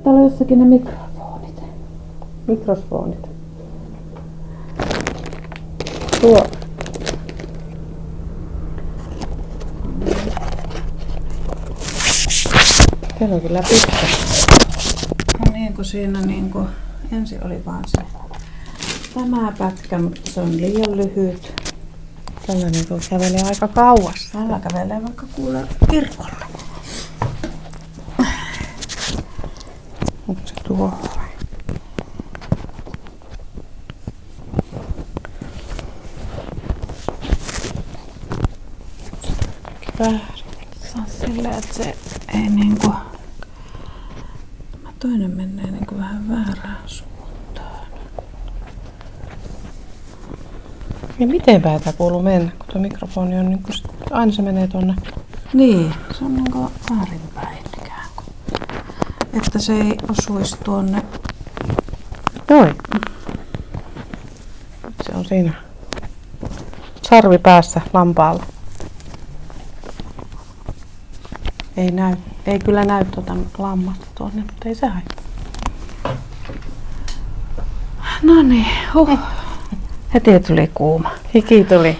täällä on jossakin ne mikrofonit. Mikrofonit. Tuo. Siellä on kyllä pitkä. No niin kuin siinä ensin oli vaan se tämä pätkä, mutta se on liian lyhyt. Tällainen tuo kävelee aika kauas. Tällä kävelee vaikka kuule kirkolle. Onko se tuo? Väärin. Se on silleen, että se ei niinku... Toinen menee niinku vähän väärään suuntaan. Ja miten päätä kuuluu mennä, kun tuo mikrofoni on niinku... Aina se menee tonne. Niin, se on niinku väärinpäin ikään kuin. Että se ei osuisi tuonne. Noin. Se on siinä. Sarvi päässä lampaalla. Ei näy. Ei kyllä näy tuota lammasta tuonne, mutta ei se haittaa. No niin, heti tuli kuuma. Hiki tuli.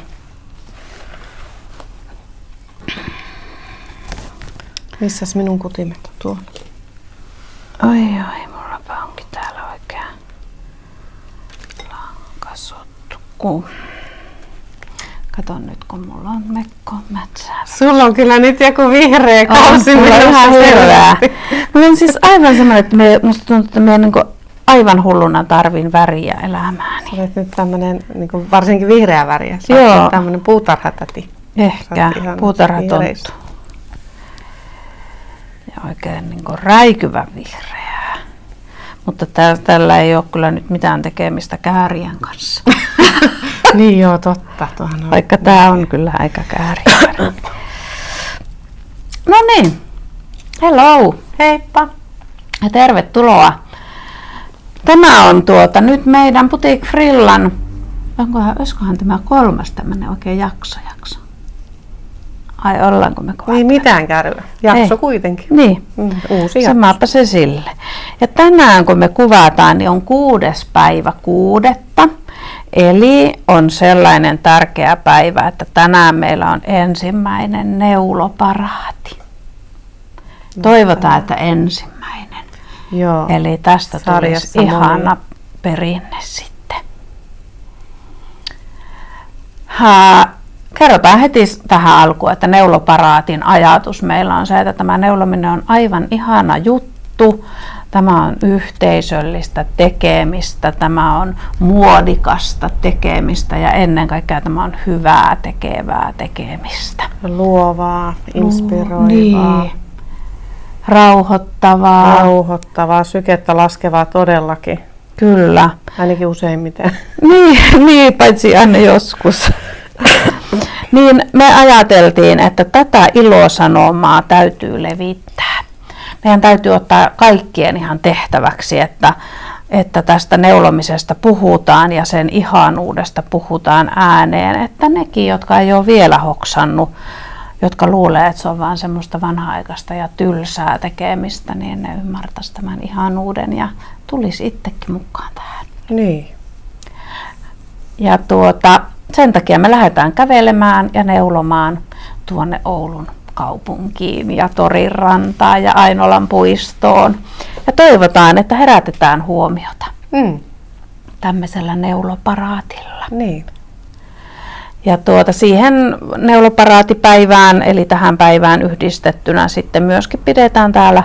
Missäs minun kutimet on tuolla? Oi, mullapa onkin täällä oikein lankasottu. Kato nyt, kun mulla on mekko mätsää. Sulla on kyllä nyt joku vihreä kausi. Mulla on ihan hirveää. Mulla on siis aivan semmoinen, että musta tuntuu, että mä niinku aivan hulluna tarvin väriä elämääni. Olet nyt tämmönen, niinku varsinkin vihreä väriä. Joo. Tämmönen puutarhatäti. Ehkä, puutarhatonttu. Ja oikein niinku räikyvä vihreää. Mutta tällä ei ole kyllä nyt mitään tekemistä käärien kanssa. Niin joo, totta. Vaikka tää on kyllä aika kääriä. No niin, hello, Heippa. ja tervetuloa. Tämä on nyt meidän Boutique Frillan, olisikohan tämä 3. tämmönen oikein jakso. Ai ollaanko me kuvataan? Ei mitään kärryä. Jakso Ei. kuitenkin. Niin, Uusi jakso. samaapa se sille. Ja tänään kun me kuvataan, niin on 6.6. Eli on sellainen tärkeä päivä, että tänään meillä on ensimmäinen neuloparaati. Toivotaan, että ensimmäinen. Joo. Eli tästä tulisi Sarjassa ihana perinne sitten. Kerrotaan heti tähän alkuun, että neuloparaatin ajatus meillä on se, että tämä neulominen on aivan ihana juttu. Tämä on yhteisöllistä tekemistä, tämä on muodikasta tekemistä ja ennen kaikkea tämä on hyvää tekevää tekemistä. Luovaa, inspiroivaa. Niin. Rauhoittavaa. Rauhoittavaa, sykettä laskevaa todellakin. Kyllä. Ainakin useimmiten. Niin, paitsi aina joskus. Niin me ajateltiin, että tätä ilosanomaa täytyy levittää. Meidän täytyy ottaa kaikkien ihan tehtäväksi, että tästä neulomisesta puhutaan ja sen ihanuudesta puhutaan ääneen, että nekin, jotka ei ole vielä hoksannut, jotka luulee, että se on vaan semmoista vanha-aikaista ja tylsää tekemistä, niin ne ymmärtäisi tämän ihanuuden ja tulisi itsekin mukaan tähän. Niin. Ja sen takia me lähdetään kävelemään ja neulomaan tuonne Oulun kaupunkiin ja Torin rantaan ja Ainolan puistoon. Ja toivotaan, että herätetään huomiota tämmöisellä neuloparaatilla. Niin. Ja siihen neuloparaatipäivään, eli tähän päivään yhdistettynä sitten myöskin pidetään täällä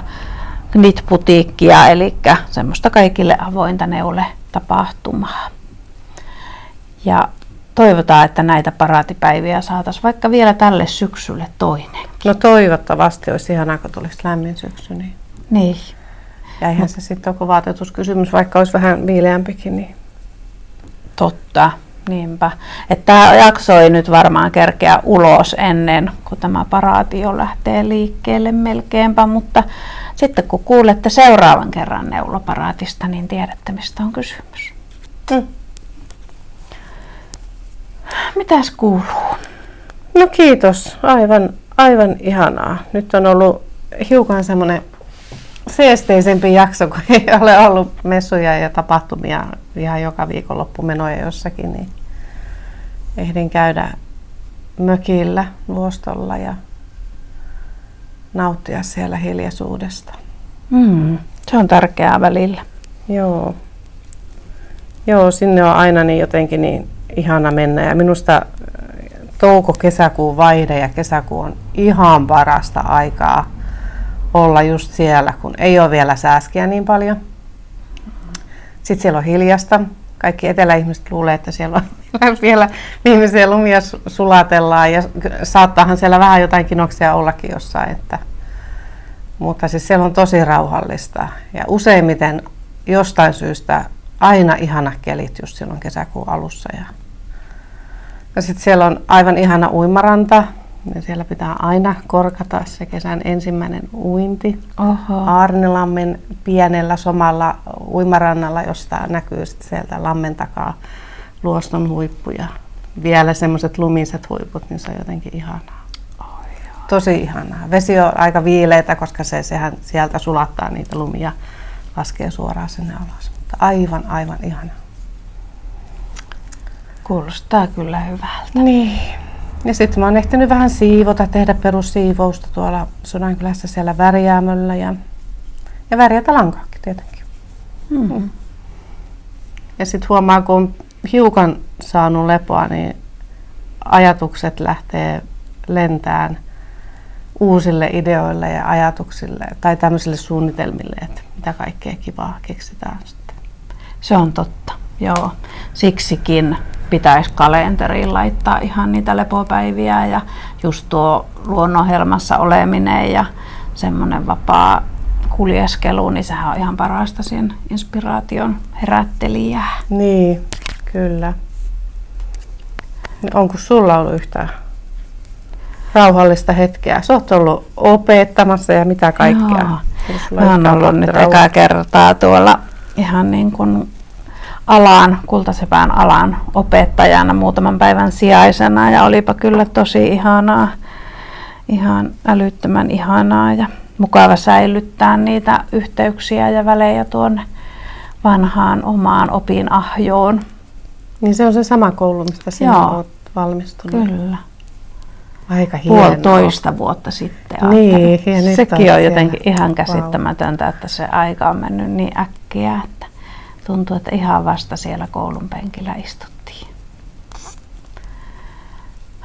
knit-putiikkia, eli semmoista kaikille avointa neule-tapahtumaa. Ja toivotaan, että näitä paraatipäiviä saataisiin vaikka vielä tälle syksylle toinen. No toivottavasti olisi ihanaa, kun tulisi lämmin syksy. Niin. Ja eihän se sitten ole vaatetuskysymys, vaikka olisi vähän viileämpikin. Niin. Totta, niinpä. Että tämä jakso ei nyt varmaan kerkeä ulos ennen kuin tämä paraati jo lähtee liikkeelle melkeinpä, mutta sitten kun kuulette seuraavan kerran neuloparaatista, niin tiedätte, mistä on kysymys. Mitäs kuuluu? No kiitos, aivan ihanaa. Nyt on ollut hiukan semmoinen seesteisempi jakso, kun ei ole ollut messuja ja tapahtumia ihan joka viikonloppumenoja jossakin, niin ehdin käydä mökillä Luostolla ja nauttia siellä hiljaisuudesta. Se on tärkeää välillä. Joo, sinne on aina niin jotenkin niin ihana mennä ja minusta touko-kesäkuun vaihde ja kesäkuu on ihan parasta aikaa olla just siellä, kun ei ole vielä sääskiä niin paljon. Sitten siellä on hiljasta. Kaikki eteläihmiset luulee, että siellä on vielä viimeisiä lumia sulatellaan ja saattaahan siellä vähän jotain kinoksia ollakin jossain. Mutta siis siellä on tosi rauhallista ja useimmiten jostain syystä aina ihana kelit just silloin kesäkuun alussa. Ja sitten siellä on aivan ihana uimaranta. Ja siellä pitää aina korkata se kesän ensimmäinen uinti. Aarnilammen pienellä somalla uimarannalla, josta näkyy sitten sieltä lammen takaa Luoston huippu ja vielä semmoiset lumiset huiput, niin se on jotenkin ihanaa. Tosi ihanaa. Vesi on aika viileitä, koska sehän sieltä sulattaa niitä lumia, laskee suoraan sinne alas. Mutta aivan ihanaa. Kuulostaa kyllä hyvältä. Niin. Ja sitten mä oon ehtinyt vähän siivota, tehdä perussiivousta tuolla Sodankylässä siellä värjäämöllä ja värjätä lankaakin tietenkin. Ja sitten huomaa, kun on hiukan saanut lepoa, niin ajatukset lähtee lentään uusille ideoille ja ajatuksille tai tämmöisille suunnitelmille, että mitä kaikkea kivaa keksitään sitten. Se on totta, joo. Siksikin pitäisi kalenteriin laittaa ihan niitä lepopäiviä ja just tuo luonnonhelmassa oleminen ja semmoinen vapaa kuljeskelu, niin sehän on ihan parasta siinä inspiraation herättelijää. Niin, kyllä. Onko sulla ollut yhtään rauhallista hetkeä? Sä oot ollut opettamassa ja mitä kaikkea. Mä oon ollut nyt ekaa kertaa tuolla ihan niin kuin Kultasepän alan opettajana muutaman päivän sijaisena ja olipa kyllä tosi ihanaa, ihan älyttömän ihanaa ja mukava säilyttää niitä yhteyksiä ja välejä tuonne vanhaan omaan opinahjoon. Niin se on se sama koulu, mistä sinä olet valmistunut. Kyllä. Aika hienoa. 1,5 vuotta sitten. Niin, sekin on jotenkin ihan käsittämätöntä, että se aika on mennyt niin äkkiä, että tuntuu, että ihan vasta siellä koulun penkillä istuttiin.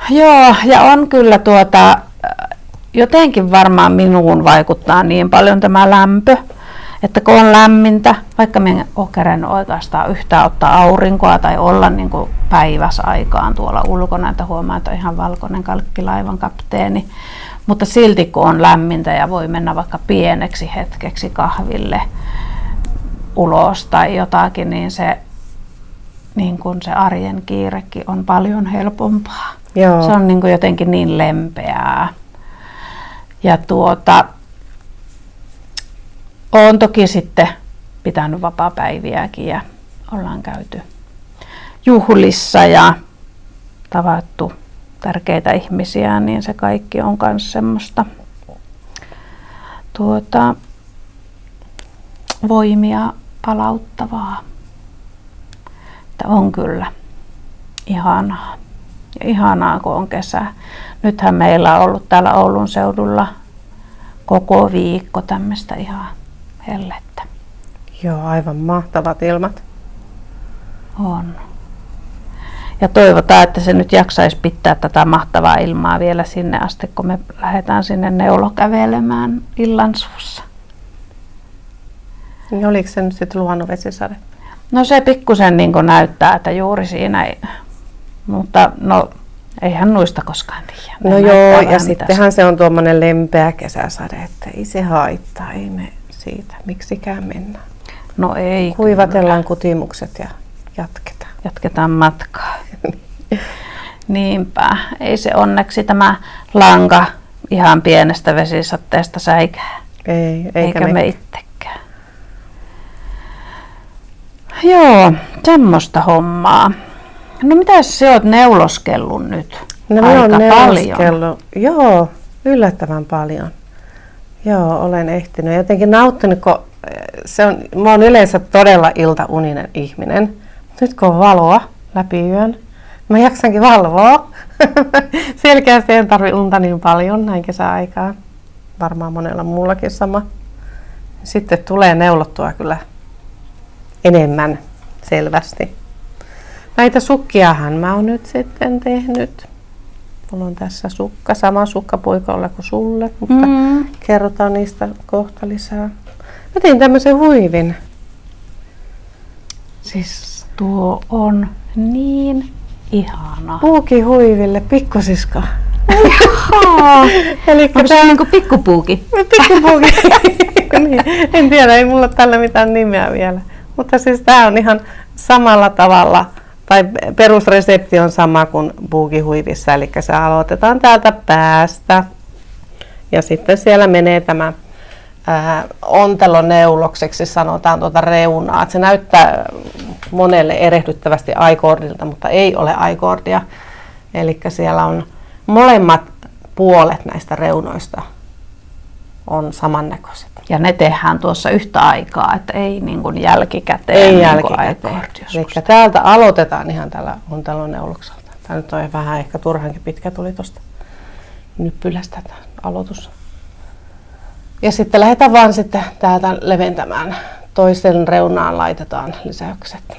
Joo, ja on kyllä jotenkin varmaan minuun vaikuttaa niin paljon tämä lämpö, että kun on lämmintä, vaikka minä en ole kerännyt oikeastaan yhtään ottaa aurinkoa tai olla niin kuin päiväsaikaan tuolla ulkona, että huomaa, että on ihan valkoinen kalkkilaivan kapteeni, mutta silti kun on lämmintä ja voi mennä vaikka pieneksi hetkeksi kahville ulos tai jotakin, niin niin kuin se arjen kiirekin on paljon helpompaa. Joo. Se on niin kuin jotenkin niin lempeää. Ja olen toki sitten pitänyt vapaapäiviäkin ja ollaan käyty juhlissa ja tavattu tärkeitä ihmisiä, niin se kaikki on myös semmoista voimia palauttavaa. Että on kyllä ihanaa. Ja ihanaa, kun on kesä. Nythän meillä on ollut täällä Oulun seudulla koko viikko tämmöistä ihan hellettä. Joo, aivan mahtavat ilmat. On. Ja toivotaan, että se nyt jaksaisi pitää tätä mahtavaa ilmaa vielä sinne asti, kun me lähdetään sinne neulokävelemään illansuussa. Niin oliko se nyt sitten luvannut vesisade? No se pikkusen niin kuin näyttää, että juuri siinä ei, mutta no eihän noista koskaan tiedä. No joo, ja sittenhän se on tuommoinen lempeä kesäsade, että ei se haittaa, ei me siitä miksikään mennä. No ei. Kuivatellaan kutimukset ja jatketaan. Jatketaan matkaa. Niinpä, ei se onneksi tämä lanka ihan pienestä vesisateesta säikää. Ei, eikä me itsekään. Joo, semmoista hommaa. No mitäs sä oot neuloskellut nyt? No mä oon neuloskellut, joo, yllättävän paljon. Joo, olen ehtinyt. Jotenkin nauttinut, kun mä oon yleensä todella iltauninen ihminen. Nyt kun on valoa läpi yön, mä jaksankin valvoa. Selkeästi en tarvi unta niin paljon näin kesäaikaan. Varmaan monella muullakin sama. Sitten tulee neulottua kyllä enemmän selvästi. Näitä sukkiahan mä oon nyt sitten tehnyt. Mulla on tässä sukka, sama sukkapuikolla kuin sulle, mutta kerrotaan niistä kohta lisää. Mä tein tämmöisen huivin. Siis tuo on niin ihana. Puukihuiville, pikkusisko. Onko se niinku pikkupuuki? Pikkupuuki. Niin. En tiedä, ei mulla ole tällä mitään nimeä vielä. Mutta siis tää on ihan samalla tavalla, tai perusresepti on sama kuin puukihuivissa, eli se aloitetaan täältä päästä. Ja sitten siellä menee tämä onteloneulokseksi, sanotaan tuota reunaa. Se näyttää monelle erehdyttävästi I-kordilta, mutta ei ole I-kordia. Eli siellä on molemmat puolet näistä reunoista on samannäköiset. Ja ne tehdään tuossa yhtä aikaa, että ei niin kuin jälkikäteen. Ei niin jälkikäteen. Eli täältä aloitetaan ihan tällä onteloneulokselta. Tämä nyt on vähän ehkä turhankin pitkä, tuli tuosta nyppylästä tämä aloitus. Ja sitten lähdetään vaan sitten täältä leventämään. Toisen reunaan laitetaan lisäykset.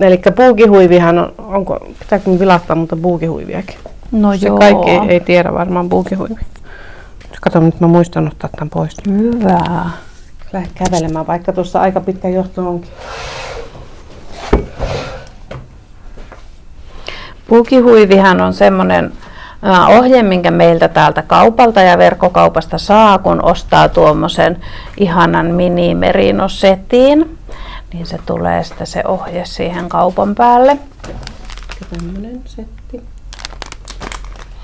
Eli puukihuivihan on, pitääkö vilattaa mutta puukihuiviakin? No se joo. Kaikki ei tiedä varmaan puukihuivi. Kato, nyt mä muistan ottaa tämän pois. Hyvä. Lähde kävelemään, vaikka tuossa aika pitkä johto onkin. Puukihuivihan on semmoinen ohje, minkä meiltä täältä kaupalta ja verkkokaupasta saa, kun ostaa tuommoisen ihanan mini-merino-setin. Niin se tulee sitten se ohje siihen kaupan päälle. Tämmönen setti.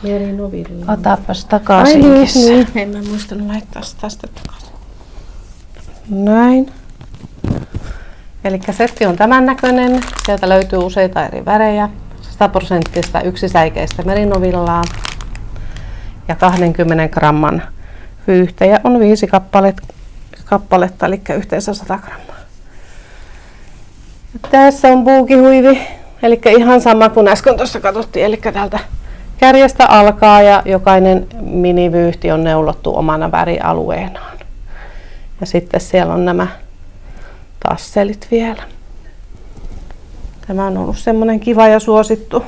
Merinovilla. Otapas takaisin. Niin. En mä muistanut laittaa tästä takaisin. Näin. Eli setti on tämän näköinen. Sieltä löytyy useita eri värejä. 100% yksisäikeistä merinovillaa. Ja 20 gramman vyyhtejä on 5 kappaletta, eli yhteensä 100 grammaa. Ja tässä on puukihuivi, eli ihan sama kuin äsken tuossa katsottiin, eli täältä kärjestä alkaa ja jokainen minivyyhti on neulottu omana värialueenaan. Ja sitten siellä on nämä tasselit vielä. Tämä on ollut semmoinen kiva ja suosittu.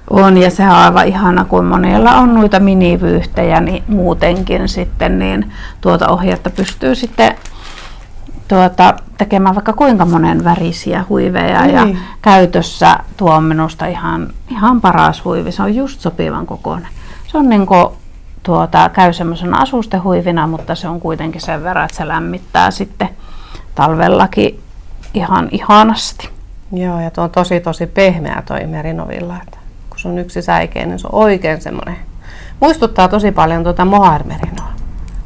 On, ja sehän on aivan ihana, kun monilla on noita minivyyhtejä, niin muutenkin sitten niin tuota ohjetta pystyy sitten tekemään vaikka kuinka monen värisiä huiveja. Niin. Ja käytössä tuo on minusta ihan paras huivi. Se on just sopivan kokoinen. Se on niin kuin, käy semmoisena asustehuivina, mutta se on kuitenkin sen verran, että se lämmittää sitten talvellakin ihan ihanasti. Joo, ja tuo on tosi pehmeä toi merinovilla. Että kun se on yksisäikeinen, niin se on oikein semmoinen. Muistuttaa tosi paljon tuota mohair-merinoa.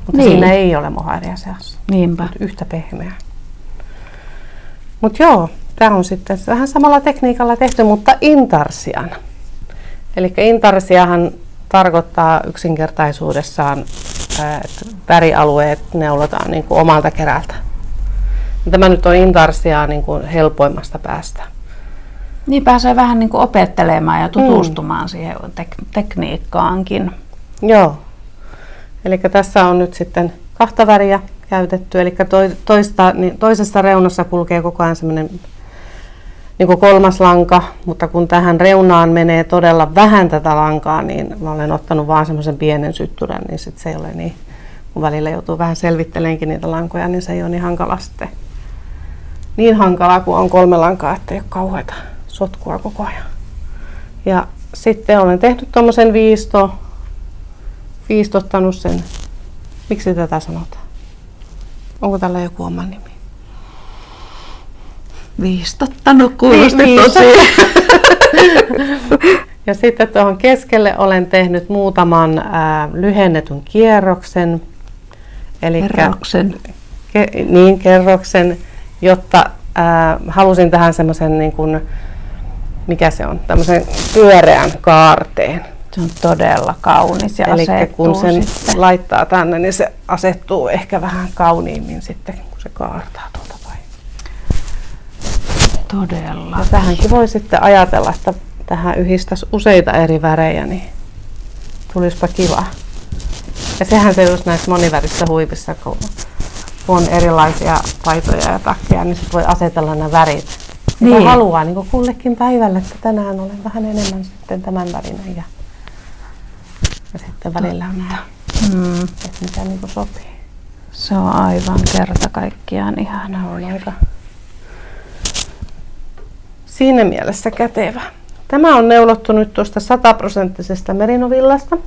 Mutta niin. Siinä ei ole mohairia seassa. Niinpä. Mut yhtä pehmeä. Mutta joo, tämä on sitten vähän samalla tekniikalla tehty, mutta intarsian. Eli intarsiahan tarkoittaa yksinkertaisuudessaan, että värialueet neulotaan niin kuin omalta kerältä. Tämä nyt on intarsiaa niin kuin helpoimmasta päästä. Niin pääsee vähän niin kuin opettelemaan ja tutustumaan siihen tekniikkaankin. Joo. Eli tässä on nyt sitten 2 väriä käytetty. Eli toisessa reunassa kulkee koko ajan semmoinen niin kuin 3. lanka, mutta kun tähän reunaan menee todella vähän tätä lankaa, niin mä olen ottanut vaan semmoisen pienen syttyrän, niin sit se ei ole niin, kun välillä joutuu vähän selvitteleenkin niitä lankoja, niin se ei ole niin hankala sitten. Niin hankalaa kuin on 3 lankaa, että ei ole kauheata sotkua koko ajan. Ja sitten olen tehnyt tuommoisen viistottanut sen. Miksi tätä sanotaan? Onko tällä joku oma nimi? Viistottanut kuulosti tosi. Ja sitten tuohon keskelle olen tehnyt muutaman lyhennetyn kierroksen. Kerroksen, jotta halusin tähän semmoisen, niin kuin, mikä se on, tämmöisen pyöreän kaarteen. Se on todella kaunis ja Eli kun asettuu sen sitten. laittaa tänne, niin se asettuu ehkä vähän kauniimmin sitten, kun se kaartaa tuolta päin. Todella. Ja tähänkin voi sitten ajatella, että tähän yhdistäisi useita eri värejä, niin tulispa kiva. Ja sehän se just näissä monivärisissä huivissa, kun on erilaisia paitoja ja takkeja, niin sit voi asetella nämä värit. Mitä Niin. haluaa niin kuin kullekin päivälle, että tänään olen vähän enemmän sitten tämän värinen ja sitten välillä on nämä, että mitä niin kuin sopii. Se on aivan kerta kaikkiaan ihana. Nämä on aika siinä mielessä kätevä. Tämä on neulottu nyt tuosta 100% merinovillasta.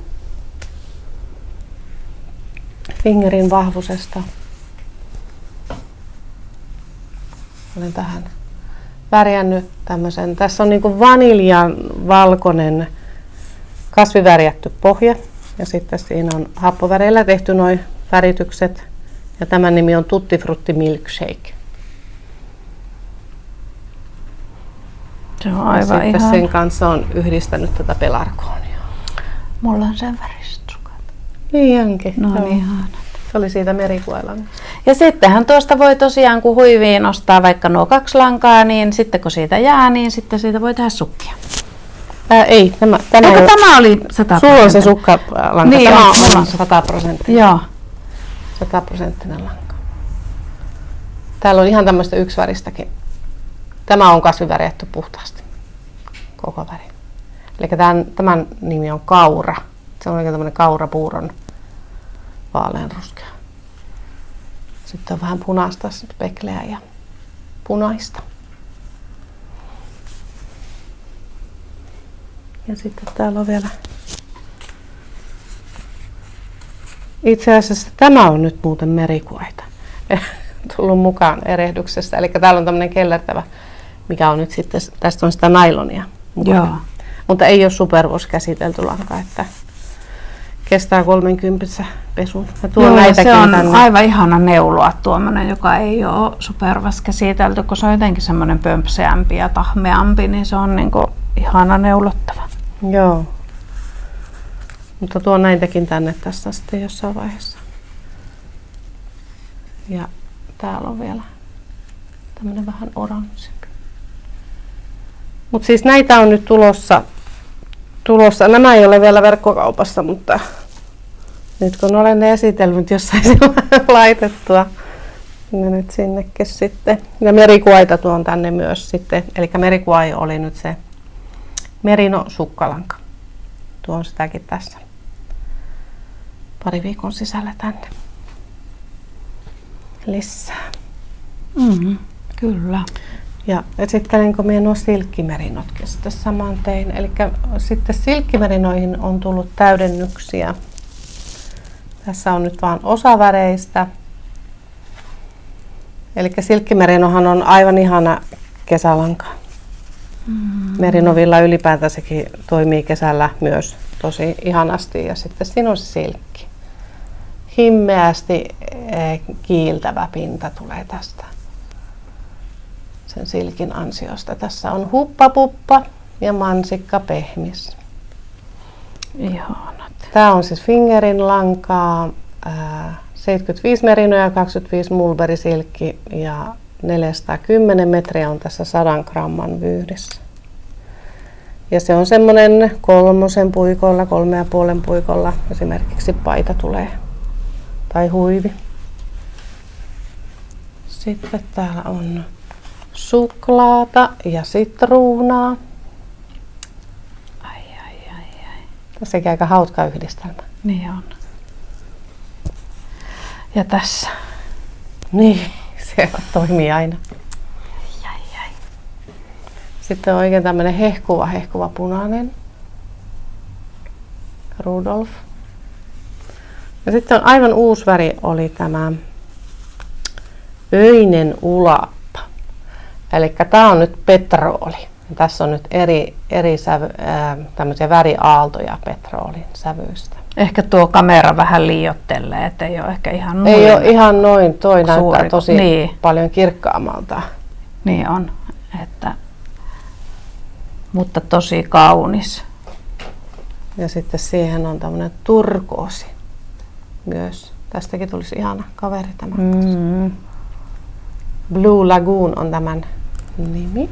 Fingerin vahvusesta. Olen tähän värjännyt tämmöisen. Tässä on niinku vaniljan valkoinen kasvivärjätty pohja. Ja sitten siinä on happoväreillä tehty nuo väritykset. Ja tämän nimi on Tutti Frutti Milkshake. Se on Ja aivan sitten ihana. sen kanssa on yhdistänyt tätä pelargoonia. Mulla on sen väriset sukat. Niin onkin. No Joo. niin ihana. Se oli siitä merikuelan. Ja sittenhän tuosta voi tosiaan, kun huiviin ostaa vaikka nuo 2 lankaa, niin sitten kun siitä jää, niin sitten siitä voi tehdä sukkia. Ei, tämä Eikö ei ole. tämä oli 100%? Sulla on se sukkalanka. Niin Tämä on, on mulla on 100%. Joo. 100% lanka. Täällä on ihan tämmöistä yksiväristäkin. Tämä on kasvivärjätty puhtaasti. Koko väri. Eli tämän nimi on kaura. Se on oikein tämmöinen kaurapuuron vaaleanruskea. Sitten on vähän punaista spekleä ja punaista. Ja sitten täällä on vielä. Itse asiassa tämä on nyt muuten merikuita. Tullut mukaan erehdyksestä. Eli täällä on tämmöinen kellertävä, mikä on nyt sitten, tästä on sitä nailonia mukana. Joo. Mutta ei ole Superwash käsitelty lanka, että kestää 30 pesun. Ja tuon Joo, näitäkin se on tänne. aivan ihana neuloa tuommoinen, joka ei ole Superwash käsitelty, kun se on jotenkin semmoinen pömpseämpi ja tahmeampi, niin se on niinku ihana neulottava. Joo. Mutta tuon näitäkin tänne tässä sitten jossain vaiheessa. Ja täällä on vielä tämmönen vähän oranssimpi. Mutta siis näitä on nyt tulossa. Nämä ei ole vielä verkkokaupassa, mutta nyt kun olen ne esitellyt jossain laitettua, niin nyt sinnekin sitten. Ja merikuaita tuon tänne myös sitten. Eli merikuai oli nyt se merino sukkalanka. Tuon sitäkin tässä pari viikon sisällä tänne lisää. Kyllä. Ja esittelenko minä nuo silkkimerinotkeen sitten saman tein. Eli sitten silkkimerinoihin on tullut täydennyksiä. Tässä on nyt vain osa väreistä. Eli silkkimerinohan on aivan ihana kesälanka. Merinovilla ylipäätään sekin toimii kesällä myös tosi ihanasti. Ja sitten siinä on se silkki. Himmeästi kiiltävä pinta tulee tästä sen silkin ansiosta. Tässä on huppapuppa ja mansikka pehmis. Ihanat. Tämä on siis Fingerin lankaa, 75 merinoja, 25 mulberisilkki ja 410 metriä on tässä 100 gramman vyyhdessä. Ja se on semmoinen 3 puikolla, 3,5 puikolla esimerkiksi paita tulee tai huivi. Sitten täällä on suklaata ja sitruunaa. Ai. Tässäkin aika hauska yhdistelmä. Niin on. Ja tässä. Niin, se toimii aina. Ai. Sitten on oikein tämmönen hehkuva punainen. Rudolf. Ja sitten on aivan uusi väri oli tämä öinen ulappa. Eli tää on nyt petrooli. Tässä on nyt eri tämmöisiä väriaaltoja petroolin sävyistä. Ehkä tuo kamera vähän liioittelee, että ei ole ehkä ihan noin. Ei ole ihan noin, toi suuri, näyttää tosi niin. paljon kirkkaammalta. Niin on, mutta tosi kaunis. Ja sitten siihen on tämmönen turkoosi myös. Tästäkin tulisi ihana kaveri tämä. Blue Lagoon on tämän nimi.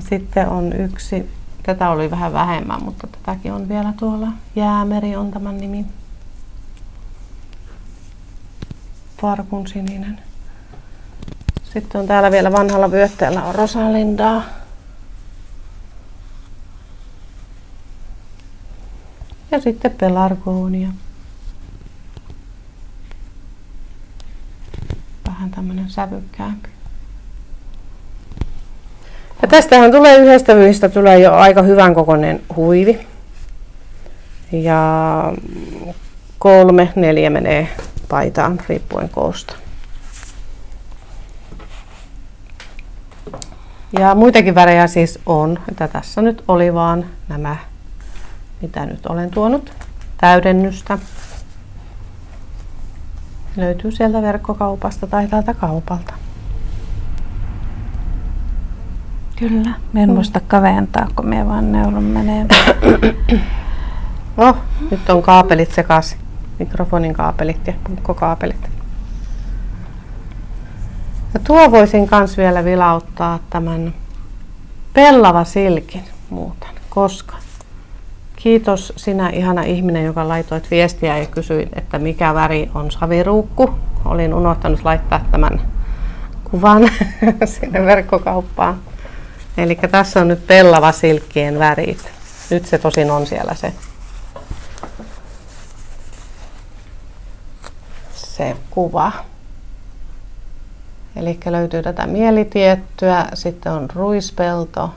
Sitten on yksi, tätä oli vähän vähemmän, mutta tätäkin on vielä tuolla. Jäämeri on tämän nimi. Farkun sininen. Sitten on täällä vielä vanhalla vyötteellä on Rosalindaa. Ja sitten pelargonia. Vähän tämmönen sävykkäämpi. Ja tästähän tulee yhdestä vyyhistä tulee jo aika hyvän kokoinen huivi. Ja 3-4 menee paitaan riippuen koosta. Ja muitakin värejä siis on, että tässä nyt oli vaan nämä, mitä nyt olen tuonut, täydennystä. Löytyy sieltä verkkokaupasta tai täältä kaupalta. Kyllä, mä en muista kaventaa, kun mä vaan neulon menee. Nyt on kaapelit sekaisin. Mikrofonin kaapelit ja pukkokaapelit. Ja tuo voisin kans vielä vilauttaa tämän pellava silkin muuten, koska kiitos sinä ihana ihminen, joka laitoit viestiä ja kysyit, että mikä väri on saviruukku. Olin unohtanut laittaa tämän kuvan sinne verkkokauppaan. Eli tässä on nyt pellava silkkien värit. Nyt se tosin on siellä se kuva. Eli löytyy tätä mielitiettyä, sitten on ruispelto,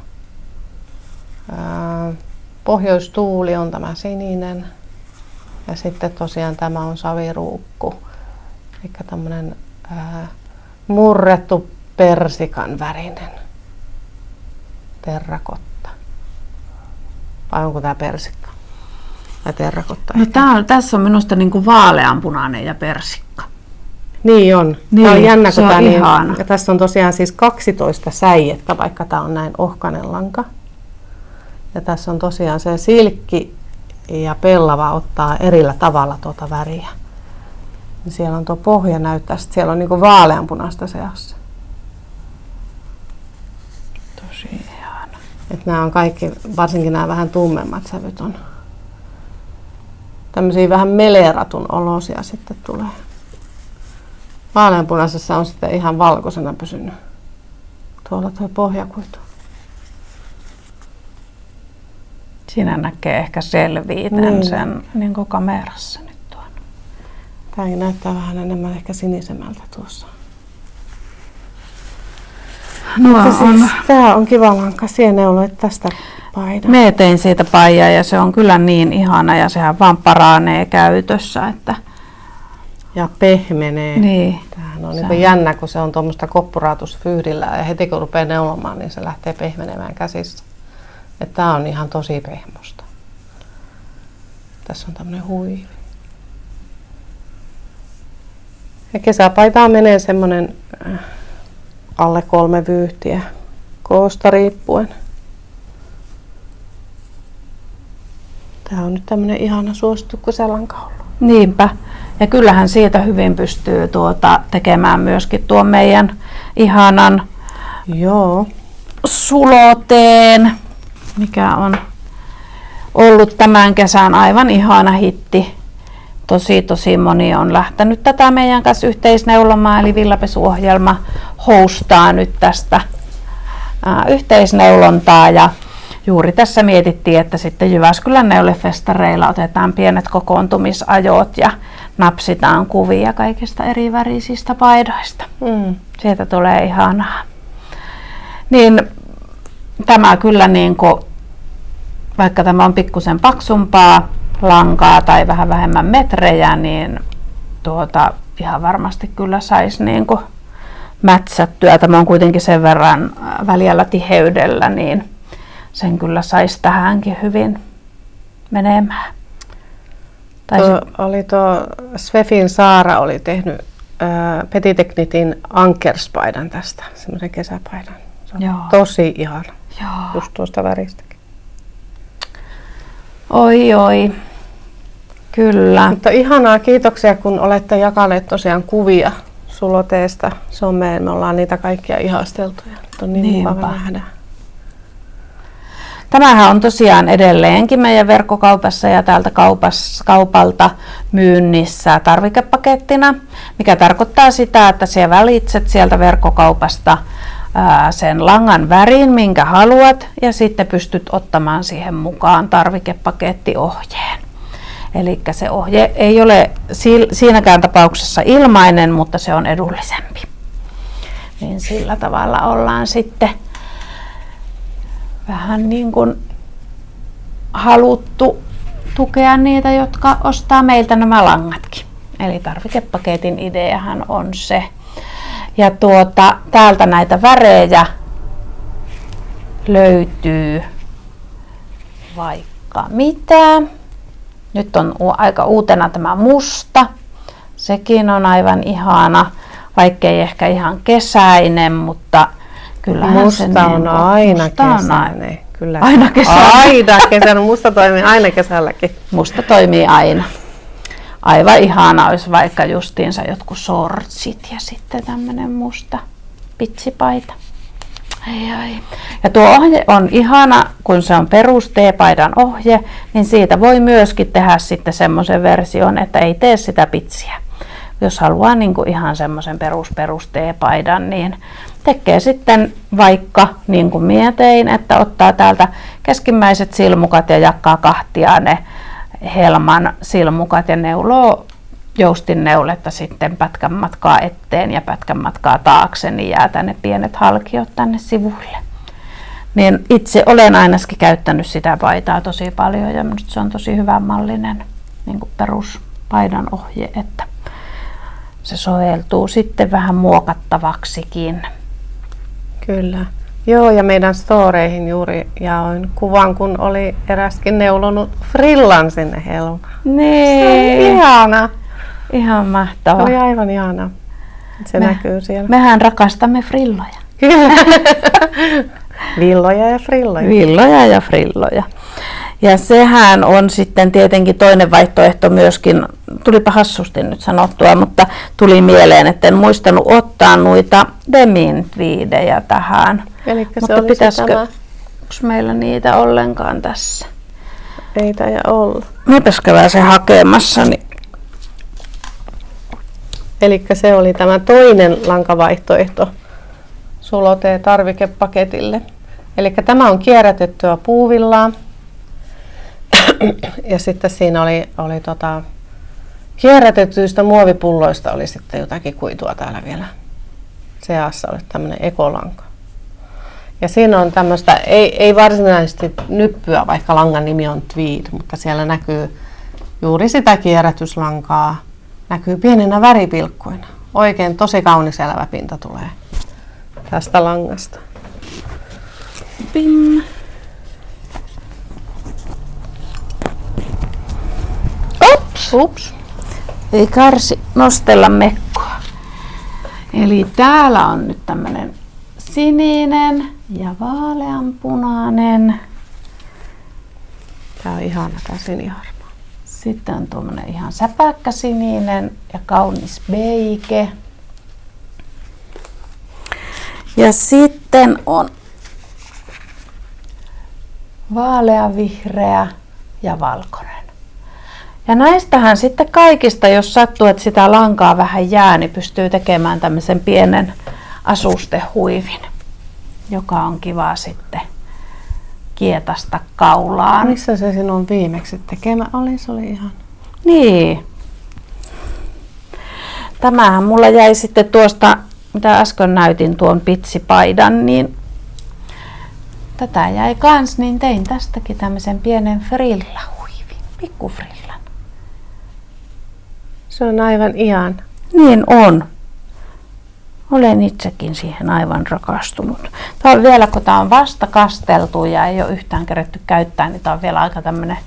pohjoistuuli on tämä sininen ja sitten tosiaan tämä on saviruukku. Eli tämmönen murrettu persikan värinen terrakotta. Vai onko tämä persikka? Vai terrakotta? No tässä on minusta niinku vaaleanpunainen ja persikka. Niin on. Tämä on jännä, se kun on tämä ihana. ja tässä on tosiaan siis 12 säijettä, vaikka tämä on näin ohkainen lanka. Ja tässä on tosiaan se silkki ja pellava ottaa erillä tavalla tuota väriä. Ja siellä on tuo pohja näyttää, että siellä on niinku vaaleanpunaista seassa. Tosi ihana. Että nämä on kaikki, varsinkin nämä vähän tummemmat sävyt on tämmöisiä vähän meleratun olosia sitten tulee. Vaaleanpunaisessa on sitten ihan valkoisena pysynyt tuolla tuo pohjakuitu. Siinä näkee ehkä selviiten sen niin kuin kamerassa nyt tuon. Tämä näyttää vähän enemmän ehkä sinisemmältä tuossa. Tämä on kiva lanka. Sieneuloit tästä paidan. Me tein siitä paijaa ja se on kyllä niin ihana ja sehän vaan paranee käytössä. Että ja pehmenee. niin. Tämähän on niin jännä, kun se on tuommoista koppuraatusfyydillä ja heti kun rupeaa neulomaan, niin se lähtee pehmenemään käsissä. Että tämä on ihan tosi pehmosta. Tässä on tämmöinen huivi. Ja kesäpaitaan menee semmoinen alle 3 vyyhtiä koosta riippuen. Tämä on nyt tämmöinen ihana suosittu kesälanka ollut. Niinpä. Ja kyllähän siitä hyvin pystyy tekemään myöskin tuon meidän ihanan suloteen, mikä on ollut tämän kesän aivan ihana hitti. Tosi moni on lähtenyt tätä meidän kanssa yhteisneulomaan, eli Villapesuohjelma hostaa nyt tästä yhteisneulontaa ja juuri tässä mietittiin, että sitten Jyväskylän neulefestareilla otetaan pienet kokoontumisajot ja napsitaan kuvia kaikista eri värisistä paidoista. Sieltä tulee ihanaa. Niin tämä kyllä vaikka tämä on pikkusen paksumpaa lankaa tai vähän vähemmän metrejä, niin ihan varmasti kyllä saisi mätsättyä. Tämä on kuitenkin sen verran väljällä tiheydellä, niin sen saisi tähänkin hyvin menemään. Tuo Svefin Saara oli tehnyt Petitechnitin Ankerspaidan tästä, semmoisen kesäpaidan. Se on tosi ihana, just tuosta väristäkin. Oi. Kyllä. Mutta ihanaa, kiitoksia kun olette jakaneet tosiaan kuvia suloteesta. Me ollaan niitä kaikkia ihasteltu ja nyt on niin mukava nähdä. Tämähän on tosiaan edelleenkin meidän verkkokaupassa ja täältä kaupalta myynnissä tarvikepakettina, mikä tarkoittaa sitä, että sinä valitset sieltä verkkokaupasta sen langan värin, minkä haluat, ja sitten pystyt ottamaan siihen mukaan tarvikepakettiohjeen. Eli se ohje ei ole siinäkään tapauksessa ilmainen, mutta se on edullisempi. Niin sillä tavalla ollaan sitten vähän niin kuin haluttu tukea niitä, jotka ostaa meiltä nämä langatkin. Eli tarvikepaketin ideahan on se. Ja täältä näitä värejä löytyy vaikka mitä. Nyt on aika uutena tämä musta. Sekin on aivan ihana, vaikkei ehkä ihan kesäinen, mutta kyllähän musta se on aina kesäinen. Kyllä. Aina kesällä. Aina kesällä. Musta toimii aina kesälläkin. Musta toimii aina. Aivan ihana olisi vaikka justiinsa jotkut shortsit ja sitten tämmönen musta pitsipaita. Ai. Ja tuo ohje on ihana, kun se on perus teepaidan ohje, niin siitä voi myöskin tehdä sitten semmoisen version, että ei tee sitä pitsiä. Jos haluaa niin kuin ihan semmoisen perus teepaidan, niin tekee sitten vaikka niin kuin minä tein, että ottaa täältä keskimmäiset silmukat ja jakaa kahtia ne helman silmukat ja neuloo joustinneuletta sitten pätkän matkaa eteen ja pätkän matkaa taakse, niin jää tänne pienet halkiot tänne sivuille. Niin itse olen ainakin käyttänyt sitä paitaa tosi paljon ja minusta se on tosi hyvä mallinen niin kuin peruspaidan ohje, että se soveltuu sitten vähän muokattavaksikin. Kyllä. Joo, ja meidän storeihin juuri jaoin kuvan, kun oli eräskin neulonut frillan sinne helmaan. Niin. Se oli ihana. Ihan mahtavaa. Se oli aivan ihana. Se näkyy siellä. Mehän rakastamme frilloja. Kyllä. Villoja ja frilloja. Villoja ja frilloja. Ja sehän on sitten tietenkin toinen vaihtoehto myöskin, tulipa hassusti nyt sanottua, mutta tuli mieleen, että en muistanut ottaa noita Demin twiidejä tähän. Elikkä mutta se oli pitäisikö, tämä. onko meillä niitä ollenkaan tässä? Ei taida olla. Mitäs käydään se hakemassa? Niin. Elikkä se oli tämä toinen lankavaihtoehto Suloteen tarvikepaketille. Elikkä tämä on kierrätettyä puuvillaa. Ja sitten siinä oli kierrätetyistä muovipulloista oli sitten jotakin kuitua täällä vielä seassa, oli tämmöinen ekolanka. Ja siinä on tämmöistä, ei varsinaisesti nyppyä, vaikka langan nimi on tweed, mutta siellä näkyy juuri sitä kierrätyslankaa, näkyy pieninä väripilkkuina. Oikein tosi kaunis elävä pinta tulee tästä langasta. Pim. Ups. Ei karsi nostella mekkoa. Eli täällä on nyt tämmönen sininen ja vaaleanpunainen. Tää on ihana tää siniharmaa. Sitten on tuommoinen ihan säpäkkä sininen ja kaunis beige. Ja sitten on vaaleavihreä ja valkoinen. Ja näistähän sitten kaikista, jos sattuu, että sitä lankaa vähän jää, niin pystyy tekemään tämmöisen pienen asustehuivin, joka on kiva sitten kietasta kaulaan. Missä se sinun viimeksi tekemä oli? Se oli ihan... Niin. Tämähän mulla jäi sitten tuosta, mitä äsken näytin tuon pitsipaidan, niin tätä jäi kans, niin tein tästäkin tämmöisen pienen frillahuivin, pikkufrillan. Se on aivan ihana. Niin on. Olen itsekin siihen aivan rakastunut. Tämä on vielä, kun tämä on vasta kasteltu ja ei ole yhtään keretty käyttää, niin tämä on vielä aika tämmöinen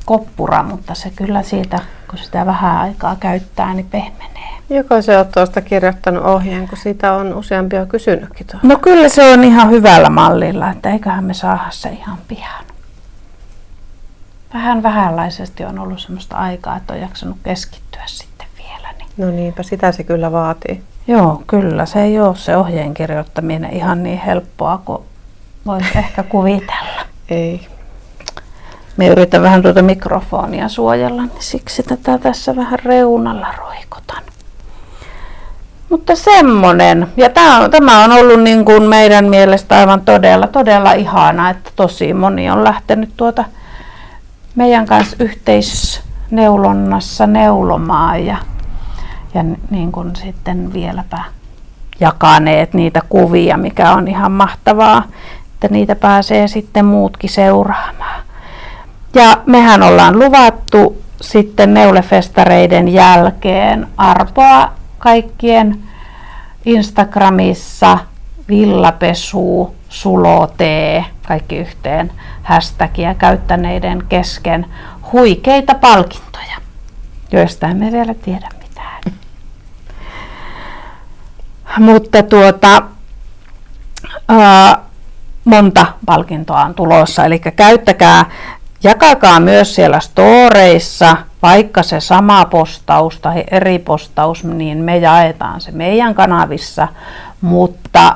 koppura, mutta se kyllä siitä, kun sitä vähän aikaa käyttää, niin pehmenee. Joko se olet tuosta kirjoittanut ohjeen, kun siitä on useampia kysynytkin tuolla? No kyllä se on ihan hyvällä mallilla, että eiköhän me saada se ihan pian. vähänlaisesti on ollut semmoista aikaa, että on jaksanut keskittyä sitten vielä. Niin. No niinpä, sitä se kyllä vaatii. Joo, kyllä. Se ei ole se ohjeen kirjoittaminen ihan niin helppoa kuin voisi ehkä kuvitella. Ei. Me yritän vähän tuota mikrofonia suojella, niin siksi tätä tässä vähän reunalla roikotan. Mutta semmonen. Ja tämä on ollut niin kuin meidän mielestä aivan todella ihana, että tosi moni on lähtenyt meidän kanssa yhteisneulonnassa neulomaan ja niin kuin sitten vieläpä jakaneet niitä kuvia, mikä on ihan mahtavaa, että niitä pääsee sitten muutkin seuraamaan. Ja mehän ollaan luvattu sitten neulefestareiden jälkeen arpoa kaikkien Instagramissa villapesu, sulotee, kaikki yhteen hashtagia käyttäneiden kesken huikeita palkintoja, joista emme vielä tiedä mitään. Mutta monta palkintoa on tulossa, eli käyttäkää, jakakaa myös siellä storeissa, vaikka se sama postaus tai eri postaus, niin me jaetaan se meidän kanavissa, mutta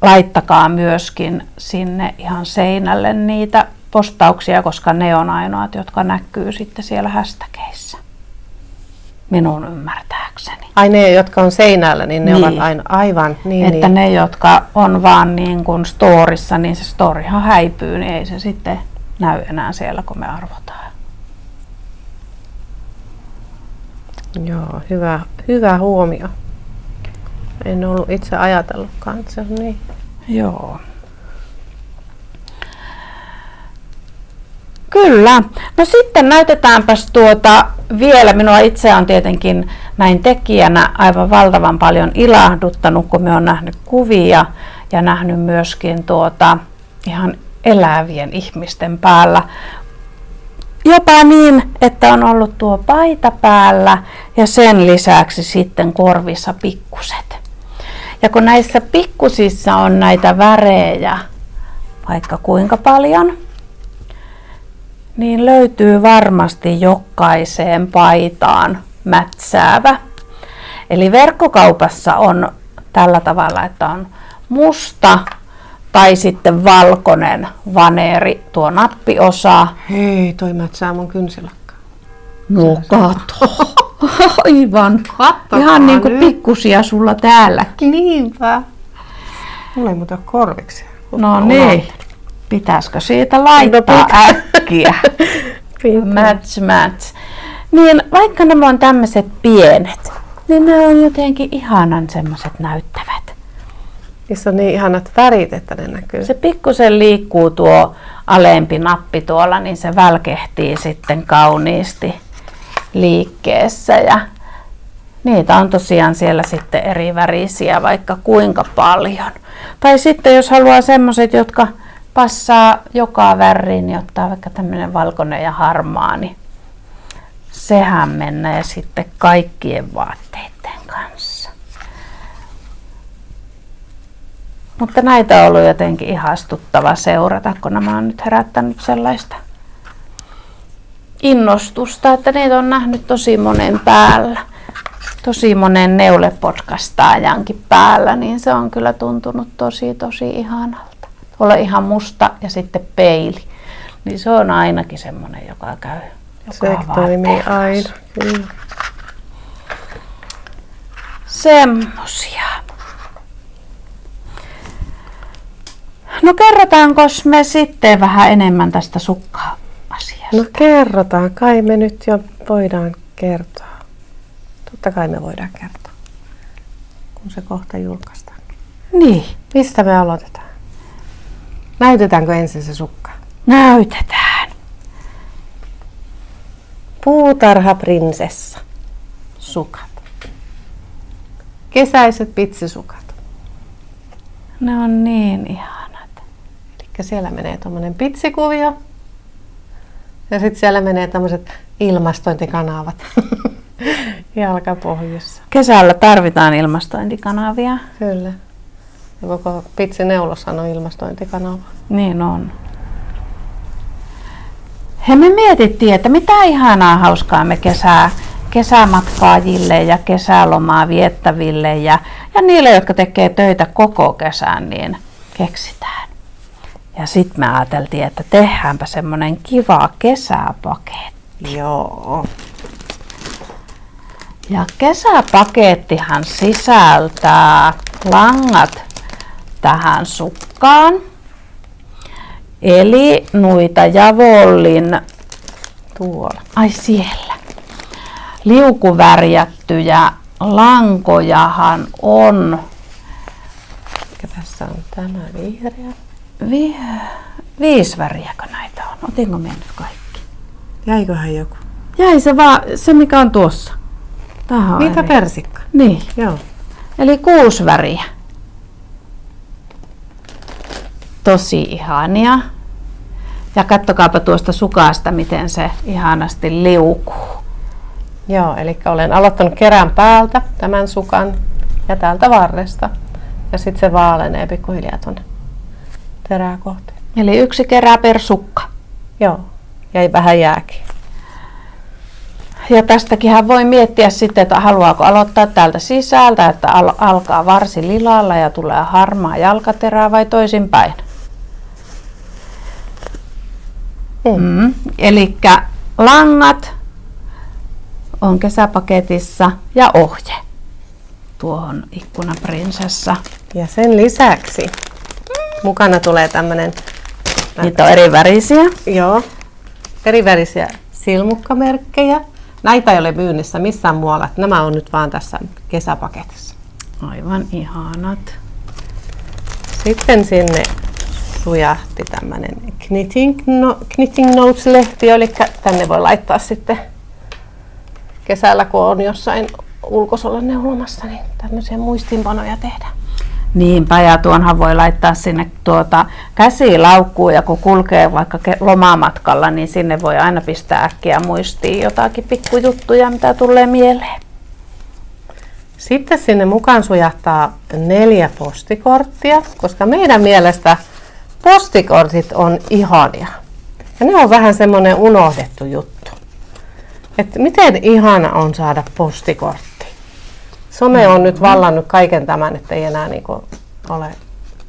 laittakaa myöskin sinne ihan seinälle niitä postauksia, koska ne on ainoat, jotka näkyy sitten siellä hashtageissa. Minun ymmärtääkseni. Ai ne, jotka on seinällä, niin ne ovat aina aivan niin. Että ne, jotka on vaan niin kuin storissa, niin se storihan häipyy, niin ei se sitten näy enää siellä, kun me arvotaan. Joo, hyvä huomio. En ollut itse ajatellutkaan, että se on niin. Joo. Kyllä. No sitten näytetäänpäs vielä. Minua itse on tietenkin näin tekijänä aivan valtavan paljon ilahduttanut, kun me on nähnyt kuvia ja nähnyt myöskin ihan elävien ihmisten päällä. Jopa niin, että on ollut tuo paita päällä ja sen lisäksi sitten korvissa pikkuset. Ja kun näissä pikkusissa on näitä värejä vaikka kuinka paljon, niin löytyy varmasti jokaiseen paitaan mätsäävä. Eli verkkokaupassa on tällä tavalla, että on musta tai sitten valkoinen vaneeri, tuo nappiosa. Hei, toi mätsää mun kynsilakkaa. No kato. Aivan. Kattokaa ihan niin kuin nyt. pikkusia sulla täälläkin. Niinpä. Mulla ei muuta korviksi. No niin. Pitäisikö siitä laittaa äkkiä? Match. Niin vaikka nämä on tämmöiset pienet, niin ne on jotenkin ihanan semmoiset näyttävät. Niissä on niin ihanat värit, että ne näkyy. Se pikkusen liikkuu tuo alempi nappi tuolla, niin se välkehtii sitten kauniisti liikkeessä. Ja niitä on tosiaan siellä sitten eri värisiä vaikka kuinka paljon. Tai sitten jos haluaa semmoiset, jotka passaa joka väriin, niin ottaa vaikka tämmöinen valkoinen ja harmaa, niin sehän menee sitten kaikkien vaatteiden kanssa. Mutta näitä on ollut jotenkin ihastuttava seurata, kun nämä on nyt herättänyt sellaista innostusta, että niitä on nähnyt tosi monen päällä. Tosi monen neulepodcastaajankin päällä, niin se on kyllä tuntunut tosi ihanalta. Tuolla ihan musta ja sitten peili. Niin se on ainakin semmoinen, joka käy Se toimii aina. Kyllä. Semmosia. No kerrotaanko me sitten vähän enemmän tästä sukka-asiasta? No kerrotaan, kai me nyt jo voidaan kertoa. Totta kai me voidaan kertoa, kun se kohta julkaistaan. Niin. Mistä me aloitetaan? Näytetäänkö ensin se sukka? Näytetään. Puutarhaprinsessa. Sukat. Kesäiset pitsisukat. Ne on niin ihanat. Eli siellä menee tommonen pitsikuvio. Ja sitten siellä menee tämmöiset ilmastointikanavat jalkapohjassa. Kesällä tarvitaan ilmastointikanavia. Kyllä. Ja koko pitsineulossa on ilmastointikanava. Niin on. He me mietittiin, että mitä ihanaa hauskaa me kesämatkaajille ja kesälomaa viettäville ja niille, jotka tekee töitä koko kesän, niin keksitään. Ja sitten me ajateltiin, että tehdäänpä semmonen kiva kesäpaketti. Joo. Ja kesäpakettihan sisältää langat tähän sukkaan. Eli noita Javollin Tuolla. ai siellä. Liukuvärjättyjä lankojahan on. Mikä tässä on tämä vihreä? 5 väriäkö näitä on? Otinko minä nyt kaikki? Jäiköhän joku? Jäi se vaan, se mikä on tuossa. Tähän on Niitä eri. persikka. Niin, Joo. eli 6 väriä. Tosi ihania. Ja kattokaapa tuosta sukasta, miten se ihanasti liukuu. Joo, eli olen aloittanut kerän päältä tämän sukan ja täältä varresta. Ja sitten se vaalenee pikkuhiljaa tuonne terää kohti. Eli 1 kerää per sukka. Joo, jäi vähän jääkin. Ja tästäkinhän voi miettiä sitten, että haluaako aloittaa täältä sisältä, että alkaa varsi lilalla ja tulee harmaa jalkaterää vai toisinpäin. Elikkä langat on kesäpaketissa ja ohje tuohon ikkunaprinsessa. Ja sen lisäksi mukana tulee tämmönen Niitä on eri värisiä. joo, erivärisiä silmukkamerkkejä. Näitä ei ole myynnissä missään muualla. Nämä on nyt vaan tässä kesäpaketissa. Aivan ihanat. Sitten sinne sujahti tämmönen Knitting Notes-lehti, eli tänne voi laittaa sitten kesällä, kun on jossain ulkosolla neulomassa, niin tämmöisiä muistiinpanoja tehdään. Niinpä, ja tuonhan voi laittaa sinne käsilaukkuun, ja kun kulkee vaikka lomamatkalla, niin sinne voi aina pistää äkkiä muistiin jotakin pikkujuttuja, mitä tulee mieleen. Sitten sinne mukaan sujahtaa 4 postikorttia, koska meidän mielestä postikortit on ihania. Ja ne on vähän semmoinen unohdettu juttu. Että miten ihana on saada postikortti. Some on nyt vallannut kaiken tämän, että ei enää ole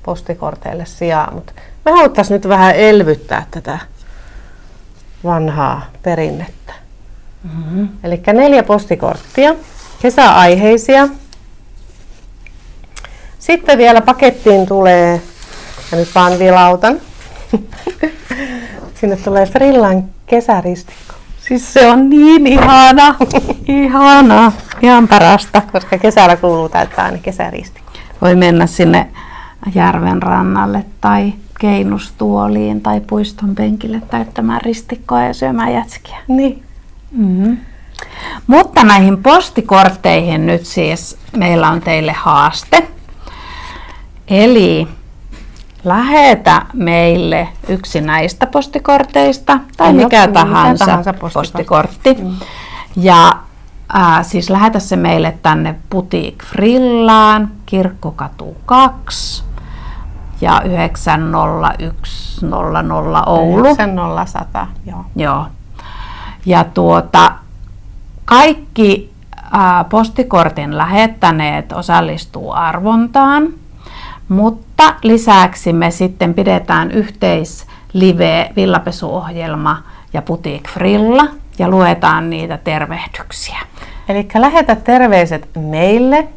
postikorteille sijaa. Mutta me haluttaisiin nyt vähän elvyttää tätä vanhaa perinnettä. Eli 4 postikorttia, kesäaiheisia. Sitten vielä pakettiin tulee, ja nyt vaan vilautan, sinne tulee Frillan kesäristikko. Siis se on niin ihana, ihana, ihan parasta. Koska kesällä kuuluu täyttää aina kesäristikko. Voi mennä sinne järven rannalle tai keinustuoliin tai puiston penkille täyttämään ristikkoa ja syömään jätskiä. Niin. Mutta näihin postikortteihin nyt siis meillä on teille haaste. Eli lähetä meille yksi näistä postikorteista tai mikä tahansa postikortti. Ja siis lähetä se meille tänne Boutique Frillaan, Kirkkokatu 2 ja 90100 Oulu. 90100, joo. Joo. Ja kaikki postikortin lähettäneet osallistuu arvontaan, mutta lisäksi me sitten pidetään yhteislive villapesuohjelma ja Boutique Frilla ja luetaan niitä tervehdyksiä. Eli lähetä terveiset meille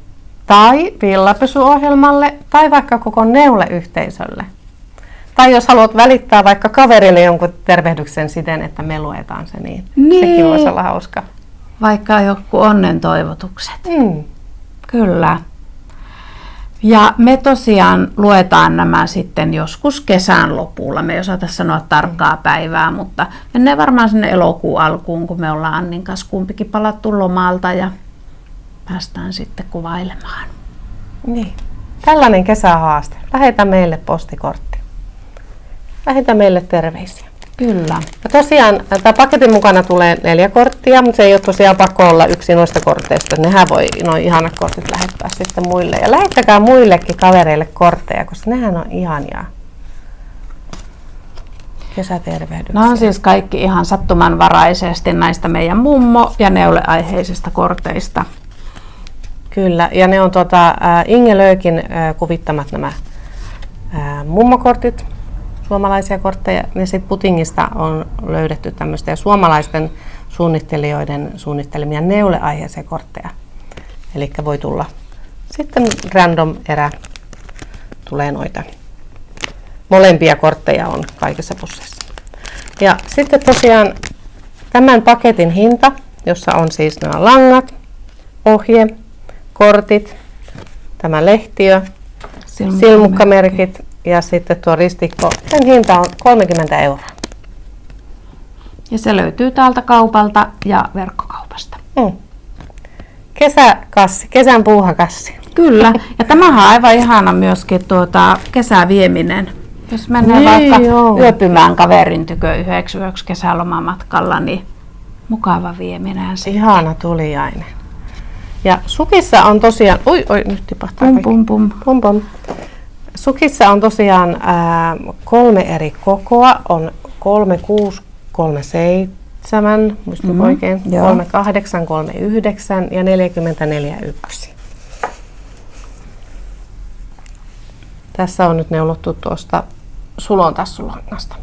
tai villapesuohjelmalle tai vaikka koko neuleyhteisölle. Tai jos haluat välittää vaikka kaverille jonkun tervehdyksen siten, että me luetaan se, niin sekin voisi olla hauska. Vaikka joku onnen toivotukset. Kyllä. Ja me tosiaan luetaan nämä sitten joskus kesän lopulla. Me ei osata sanoa tarkkaa päivää, mutta menee varmaan sinne elokuun alkuun, kun me ollaan Annin kanssa kumpikin palattu lomalta ja päästään sitten kuvailemaan. Niin. Tällainen kesähaaste. Lähetä meille postikortti. Lähetä meille terveisiä. Kyllä. Ja tosiaan tämä paketin mukana tulee 4 korttia, mutta se ei ole tosiaan pakko olla yksi noista korteista. Nehän voi noin ihanat kortit lähettää sitten muille. Ja lähettäkää muillekin kavereille kortteja, koska nehän on ihania. kesätervehdyksiä? Nämä on siis kaikki ihan sattumanvaraisesti näistä meidän mummo- ja neuleaiheisista korteista. Kyllä, ja ne on Inge Löökin kuvittamat nämä mummokortit, suomalaisia kortteja, ja sitten Putingista on löydetty tämmöistä ja suomalaisten suunnittelijoiden suunnittelemia neuleaiheisia kortteja. Eli voi tulla sitten random erä, tulee noita. Molempia kortteja on kaikissa pusseissa. Ja sitten tosiaan tämän paketin hinta, jossa on siis nämä langat, ohje, kortit, tämä lehtiö, silmukkamerkit ja sitten tuo ristikko. Sen hinta on 30 €. Ja se löytyy täältä kaupalta ja verkkokaupasta. Kesäkassi, kesän puuhakassi. Kyllä, ja tämähän on aivan ihana myöskin kesävieminen. Jos menee vaikka yöpymään kaverin tykö yhdeksi kesälomamatkalla, niin mukava vieminen. Ihana tuliainen. Ja sukissa on tosiaan, nyt tipahtaa pum. Sukissa on tosiaan 3 eri kokoa, on 36, 37, muistanko oikein, 38, 39 ja 44 1. Tässä on nyt neulottu tuosta sulontassulangasta.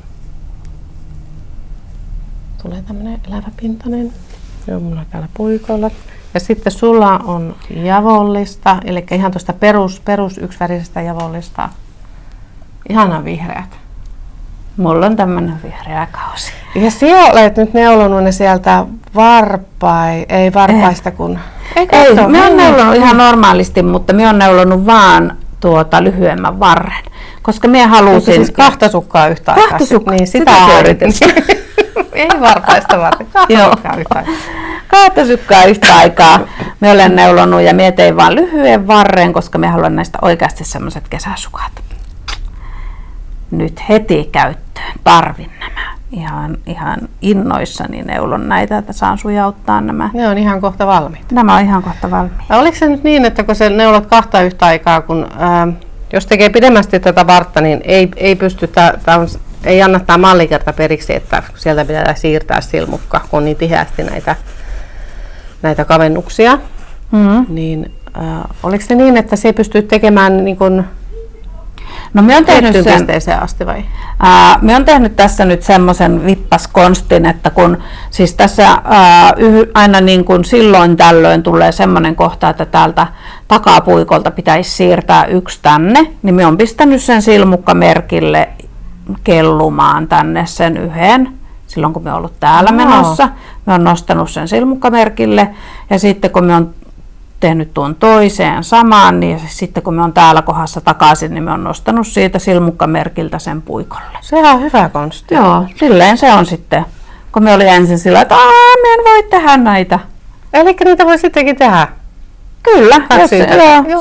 Tulee tämmönen eläväpintainen. Se on mulla täällä puikolla. Ja sitten sulla on javollista, eli ihan tuosta perus yksivärisestä javollista. Ihana vihreät. Mulla on tämmönen vihreä kausi. Ja sinä olet nyt neulonut ne sieltä varpaista kun... Ei, mä oon neulonut ihan normaalisti, mutta mä oon neulonut vaan lyhyemmän varren. Koska mä halusin... Siis 2 sukkaa yhtä aikaa. 2 sukkaa, niin sitä pyöritettiin. Ei varpaista varten, 2 sukkaa yhtä aikaa. 2 sukkaa yhtä aikaa. Mä olen neulonut ja mä tein vaan lyhyen varren, koska mä haluan näistä oikeasti semmoiset kesäsukat. Nyt heti käyttöön. Tarvin nämä. Ihan innoissani neulon näitä, että saan sujauttaa nämä. Ne on ihan kohta valmiita. Nämä on ihan kohta valmiita. Oliko se nyt niin, että kun sä neulot 2 yhtä aikaa, kun jos tekee pidemmästi tätä vartta, niin ei pysty, ei anna tämä mallikerta periksi, että sieltä pitää siirtää silmukka, kun on niin tiheästi näitä kavennuksia. Niin, oliko se niin, että se pystyy tekemään niin kuin no mä oon tehnyt pisteeseen asti vai? Mä oon tehnyt tässä nyt semmoisen vippaskonstin, että kun siis tässä aina niin kuin silloin tällöin tulee semmoinen kohta, että täältä takapuikolta pitäisi siirtää 1 tänne, niin mä oon pistänyt sen silmukkamerkille kellumaan tänne sen yhden. Silloin kun mä oon ollut täällä menossa, mä oon nostanut sen silmukkamerkille ja sitten kun mä oon tehnyt tuon toiseen samaan, niin sitten kun me on täällä kohdassa takaisin, niin me on nostanut siitä silmukkamerkiltä sen puikolle. Sehän on hyvä konsti. Joo, silleen se on sitten. Kun me oli ensin sillä, että me en voi tehdä näitä. Eli niitä voi sittenkin tehdä? Kyllä,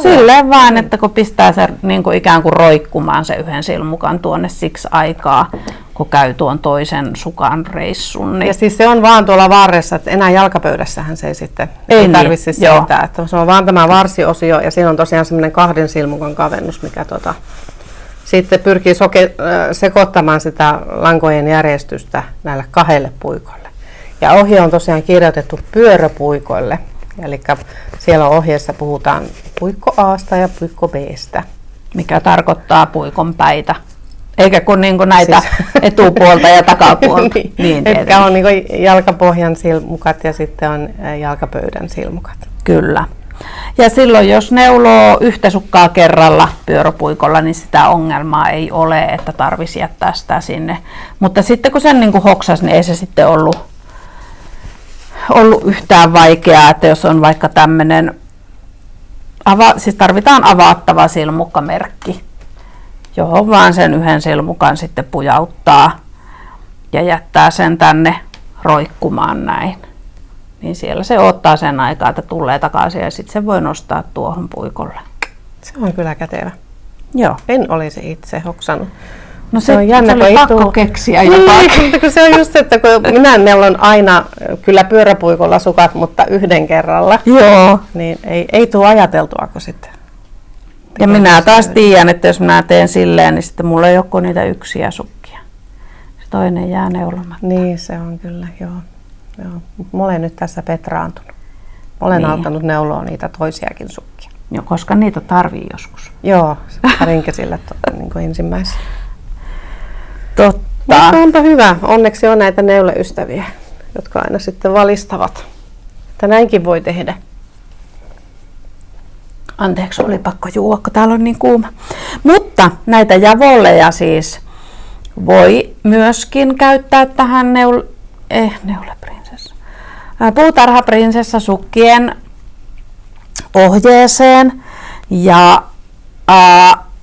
silleen vaan, että kun pistää se niin kuin ikään kuin roikkumaan se yhden silmukan tuonne siksi aikaa, kun käy tuon toisen sukan reissun. Niin... Ja siis se on vaan tuolla varressa, että enää jalkapöydässähän se ei sitten tarvitse siirtää. Että se on vaan tämä varsiosio ja siinä on tosiaan semmoinen 2 silmukan kavennus, mikä sitten pyrkii sekoittamaan sitä lankojen järjestystä näille 2 puikoille. Ja ohje on tosiaan kirjoitettu pyöröpuikoille. Eli siellä ohjeessa puhutaan puikko A:sta ja puikko B:stä. Mikä tarkoittaa puikon päitä. Eikä kun niinku näitä siis etupuolta ja takapuolta. niin Etkä on niinku jalkapohjan silmukat ja sitten on jalkapöydän silmukat. Kyllä. Ja silloin jos neuloo yhtä sukkaa kerralla pyöröpuikolla, niin sitä ongelmaa ei ole, että tarvitsisi jättää sitä sinne. Mutta sitten kun sen niinku hoksas, niin ei se sitten ollut yhtään vaikeaa, että jos on vaikka tämmöinen, siis tarvitaan avattava silmukkamerkki, johon vaan sen yhden silmukan sitten pujauttaa ja jättää sen tänne roikkumaan näin. Niin siellä se ottaa sen aikaa, että tulee takaisin ja sitten se voi nostaa tuohon puikolle. Se on kyllä kätevä. Joo. En olisi itse hoksannut. No se on jännä, oli pakko keksiä jotakin. Mutta se on just, että kun minä neulon aina kyllä pyöräpuikolla sukat, mutta yhden kerralla. Joo. Niin ei tule ajateltuako sitten. Ja minä taas tiedän, että jos minä teen silleen, niin sitten mulla ei ole niitä yksiä sukkia. Sitten toinen jää neulomatta. Niin, se on kyllä, joo. Mä olen nyt tässä petraantunut. Olen alkanut neuloa niitä toisiakin sukkia. Joo, koska niitä tarvii joskus. Joo, parinkäsillä niin ensimmäisenä. Totta. Mutta onpa hyvä. Onneksi on näitä neuleystäviä, jotka aina sitten valistavat, että näinkin voi tehdä. Anteeksi, oli pakko juua, kun täällä on niin kuuma. Mutta näitä javolleja siis voi myöskin käyttää tähän puutarhaprinsessa sukkien ohjeeseen. Ja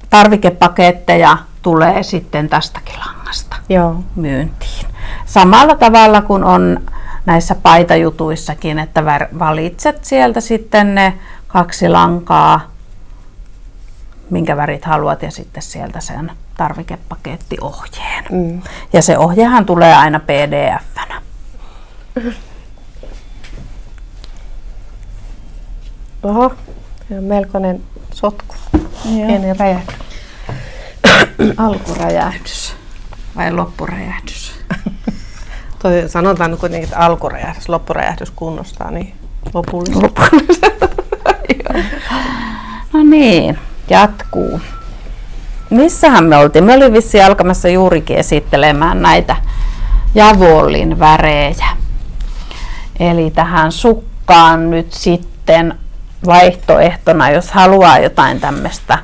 tarvikepaketteja tulee sitten tästäkin langasta myyntiin. Samalla tavalla kuin on näissä paitajutuissakin, että valitset sieltä sitten ne 2 lankaa, minkä värit haluat, ja sitten sieltä sen tarvikepakettiohjeen. Ja se ohjehan tulee aina PDF-nä. Oho, se on melkoinen sotku. Pieni räjähdys. Alkuräjähdys vai loppuräjähdys? Sanotaan nyt kuitenkin, että alkuräjähdys, loppuräjähdys kunnostaa niin lopullisesti. No niin, jatkuu. Missähän me oltiin? Me olin vissiin alkamassa juurikin esittelemään näitä Javollin värejä. Eli tähän sukkaan nyt sitten vaihtoehtona, jos haluaa jotain tämmöistä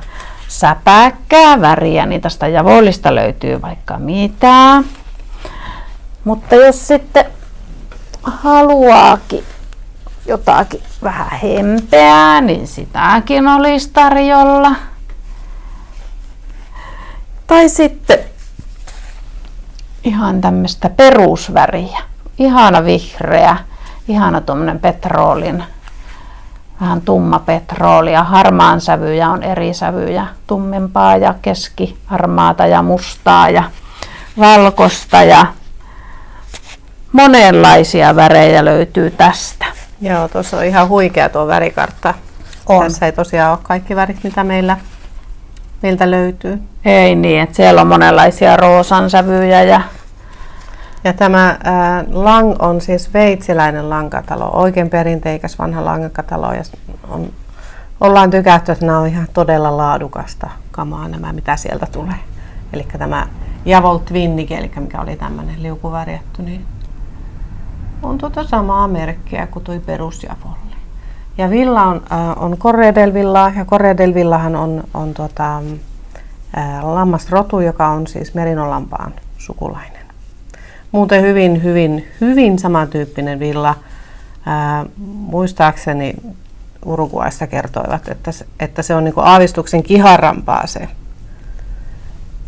säpäkkää väriä, niin tästä Javollista löytyy vaikka mitä. Mutta jos sitten haluaakin jotakin vähän hempeää, niin sitäkin olisi tarjolla. Tai sitten ihan tämmöistä perusväriä. Ihana vihreä, ihana tuommoinen petroolin, vähän tumma petrooli, ja harmaan sävyjä on eri sävyjä, tummempaa ja keskiharmaata ja mustaa ja valkoista, ja monenlaisia värejä löytyy tästä. Joo, tuossa on ihan huikea tuo värikartta. Tässä ei tosiaan ole kaikki värit, mitä meiltä löytyy. Ei niin, että siellä on monenlaisia roosan sävyjä. Ja tämä Lang on siis sveitsiläinen lankatalo, oikein perinteikäs vanha lankatalo. Ja ollaan tykätty, että nämä on ihan todella laadukasta kamaa, nämä mitä sieltä tulee. Eli tämä Javoll Twinnike, eli mikä oli tämmöinen liukuvärjätty, niin on samaa merkkiä kuin tuo perus Javolli. Ja villa on Correa del Villa, ja Correa del Villahan on lammasrotu, joka on siis merinolampaan sukulainen. Muuten hyvin samantyyppinen villa. Muistaakseni Uruguaysta kertoivat, että se on niinku aavistuksen kiharampaa se.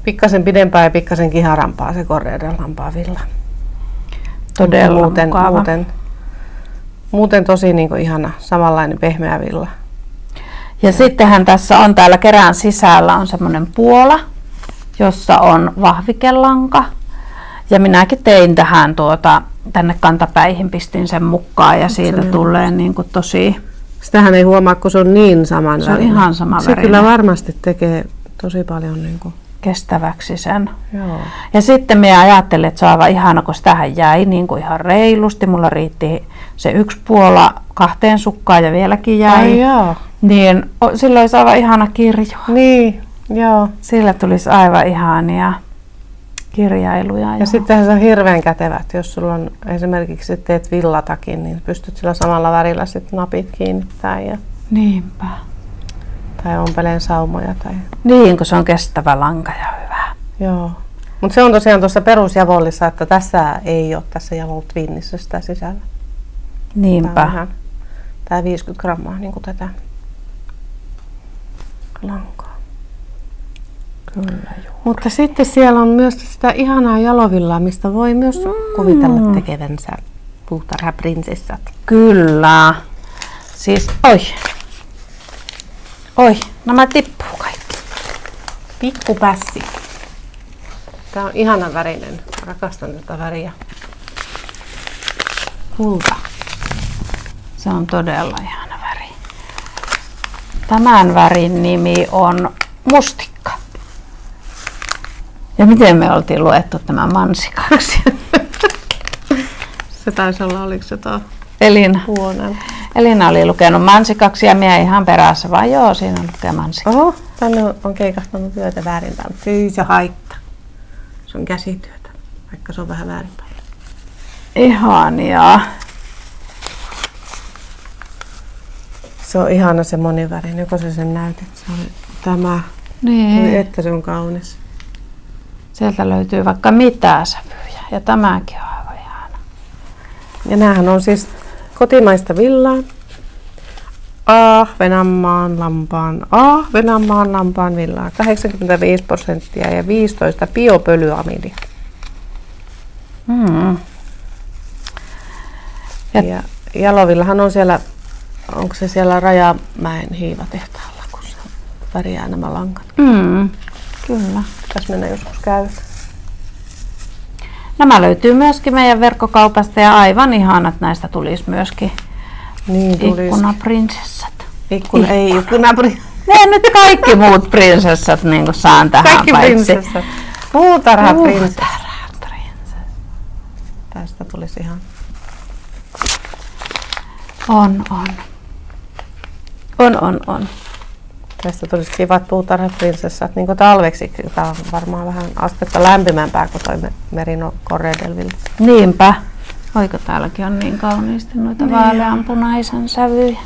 Pikkasen pidempää ja pikkasen kiharampaa se Correa del Lampaan villa. Todella muuten tosi niinku ihana, samanlainen pehmeä villa. Ja sittenhän tässä on täällä kerään sisällä on semmoinen puola, jossa on vahvikelanka. Ja minäkin tein tähän tänne kantapäihin, pistin sen mukaan, ja siitä tulee niinku tosi... Sitähän ei huomaa, kun se on niin saman Se on ihan sama Se värinen. kyllä varmasti tekee tosi paljon niinku kestäväksi sen. Joo. Ja sitten minä ajattelin, että se on aivan ihana, kun tähän jäi niin kuin ihan reilusti. Mulla riitti se 1 puola 2 sukkaan ja vieläkin jäi. Ai joo. Niin sillä olisi aivan ihana kirjo. Niin, joo. Sillä tulisi aivan ihania kirjailuja. Ja sittenhän se on hirveän kätevät, jos sulla on esimerkiksi teet villatakin, niin pystyt sillä samalla värillä sit napit kiinnittämään. Ja... Niinpä. Tai ompeleen saumoja. Tai... Niin, kun se on kestävä lanka ja hyvä. Joo. Mutta se on tosiaan tuossa perusjavollissa, että tässä ei ole tässä Javoll Twinnissä sitä sisällä. Niinpä. Tää 50 grammaa niin kuin tätä lankaa. Kyllä joo. Mutta sitten siellä on myös sitä ihanaa jalovillaa, mistä voi myös kuvitella tekevänsä puutarhaprinsessat. Kyllä. Siis, oi, nämä tippuu kaikki. Pikkupässi. Tää on ihanan värinen. Rakastan tätä väriä. Kulta. Se on todella ihana väri. Tämän värin nimi on mustikka. Ja miten me oltiin luettu tämä mansikaksi? Se taisi olla, oliko se tuo Elina. huoneella? Elina oli lukenut mansikaksi ja minä ihan perässä, vaan joo, siinä lukee mansikaksi. Oho, tänne on keikahtanut työtä väärinpäin, mutta ei se haittaa. Se on käsityötä, vaikka se on vähän väärinpäin. Ihania. Se on ihana se monivärinen, joko se sen näytit. Se on tämä, Niin. että se on kaunis. Sieltä löytyy vaikka mitä sävyjä ja tämäkin on aivan ihana. Ja näähän on siis kotimaista villaa. Ahvenanmaan lampaan villaa. 85% ja 15 biopölyamidia. Ja Jalovillahan on siellä, onko se siellä Rajamäen hiivatehtaalla, kun se värjää nämä lankat. Kyllä. Pitäisi mennä joskus käydä. Nämä löytyy myöskin meidän verkkokaupasta ja aivan ihanat näistä tulisi myöskin Niin tulisi. ikkunaprinsessat. Ikkunaprinsessat. Ne nyt kaikki muut prinsessat niin kuin saan tähän Kaikki paitsi. prinsessat. Puutarhaprinsessa. Puutarhaprinsessa. Tästä tulisi ihan. On. Tästä tulisi kivat puutarhaprinsessat niin kuin talveksi. Tämä on varmaan vähän astetta lämpimämpää kuin toi Merino Corredelville. Niinpä. Oiko täälläkin on niin kauniisti noita vaaleanpunaisen sävyjä.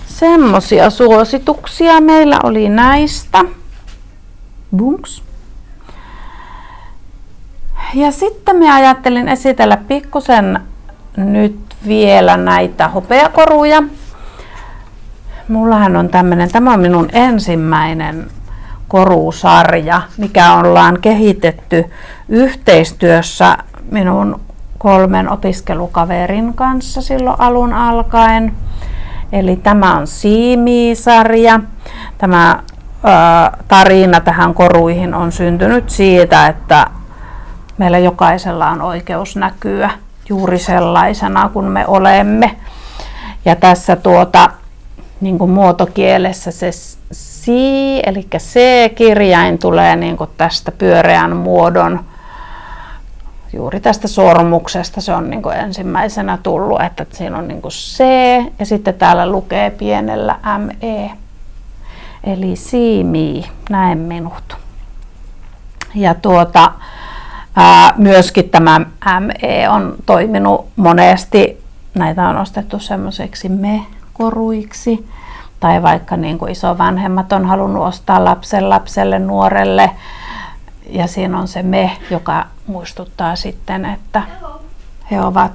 Semmosia suosituksia meillä oli näistä. Bunks. Ja sitten mä ajattelin esitellä pikkusen nyt vielä näitä hopeakoruja. Mullahan on tämä on minun ensimmäinen korusarja, mikä ollaan kehitetty yhteistyössä minun 3 opiskelukaverin kanssa silloin alun alkaen. Eli tämä on Siimi-sarja. Tämä tarina tähän koruihin on syntynyt siitä, että meillä jokaisella on oikeus näkyä juuri sellaisena kuin me olemme. Ja tässä niin kuin muotokielessä se si, eli C-kirjain tulee niin kuin tästä pyöreän muodon, juuri tästä sormuksesta se on niin kuin ensimmäisenä tullut, että siinä on niin kuin C ja sitten täällä lukee pienellä ME. Eli Siimi, näe minut. Ja myöskin tämä ME on toiminut monesti, näitä on ostettu semmoiseksi me-koruiksi, tai vaikka niin kuin isovanhemmat on halunnut ostaa lapselle, nuorelle, ja siinä on se me, joka muistuttaa sitten, että he ovat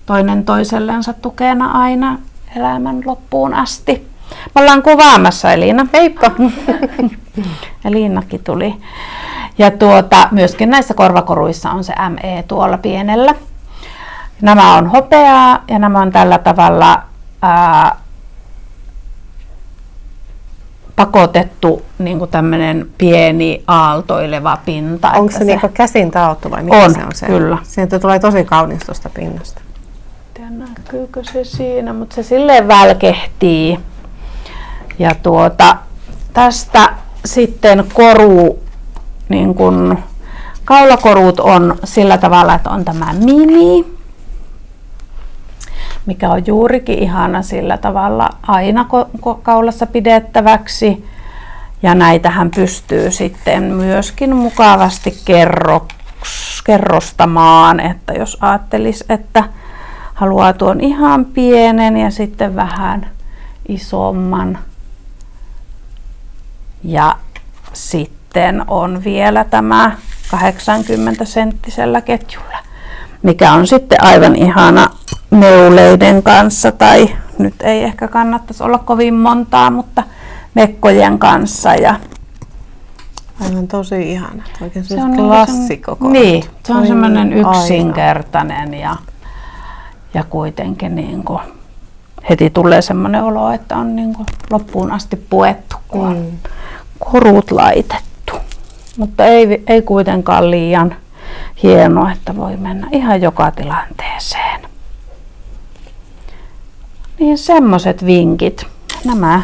toinen toisellensa tukena aina elämän loppuun asti. Me ollaan kuvaamassa, Elina. Heippa! Elinakin tuli. Ja myöskin näissä korvakoruissa on se ME tuolla pienellä. Nämä on hopeaa ja nämä on tällä tavalla pakotettu niin kuin tämmöinen pieni aaltoileva pinta. Onko se niinku käsin taottu vai mikä on, se on se? Kyllä. Sieltä tulee tosi kaunis tuosta pinnasta. En tiedä, näkyykö se siinä, mutta se silleen välkehtii. Ja tästä sitten niin kun kaulakorut on sillä tavalla, että on tämä mini, mikä on juurikin ihana sillä tavalla aina kaulassa pidettäväksi. Ja näitähän pystyy sitten myöskin mukavasti kerrostamaan, että jos ajattelisi, että haluaa tuon ihan pienen ja sitten vähän isomman. Ja sitten on vielä tämä 80-senttisellä ketjulla, mikä on sitten aivan ihana neuleiden kanssa, tai nyt ei ehkä kannattaisi olla kovin montaa, mutta mekkojen kanssa. Ja aivan tosi ihana. Oikein se on klassikko. Niin, se on semmoinen yksinkertainen ja kuitenkin niin kuin heti tulee semmoinen olo, että on niin kuin loppuun asti puettu, kun on korut laitettu. Mutta ei kuitenkaan liian hienoa, että voi mennä ihan joka tilanteeseen. Niin semmoiset vinkit. Nämä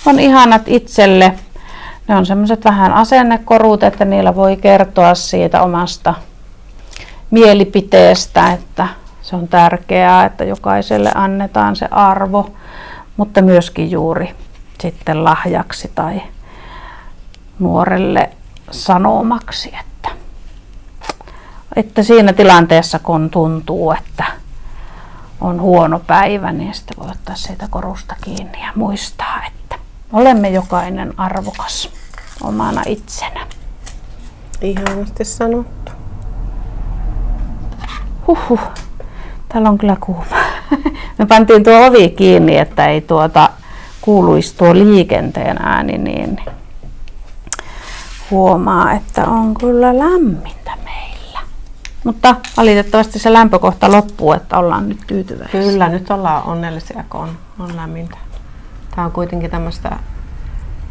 on ihanat itselle. Ne on semmoiset vähän asennekorut, että niillä voi kertoa siitä omasta mielipiteestä, että se on tärkeää, että jokaiselle annetaan se arvo, mutta myöskin juuri sitten lahjaksi tai nuorelle sanomaksi, että siinä tilanteessa kun tuntuu, että on huono päivä, niin sitten voi ottaa siitä korusta kiinni ja muistaa, että olemme jokainen arvokas omana itsenä. Ihanasti sanottu. Huhhuh. Täällä on kyllä kuuma. Me pantiin tuo ovi kiinni, että ei kuuluisi tuo liikenteen ääni, niin huomaa, että on kyllä lämmintä meillä. Mutta valitettavasti se lämpökohta loppuu, että ollaan nyt tyytyväisiä. Kyllä, nyt ollaan onnellisia, kun on lämmintä. Tämä on kuitenkin tämmöistä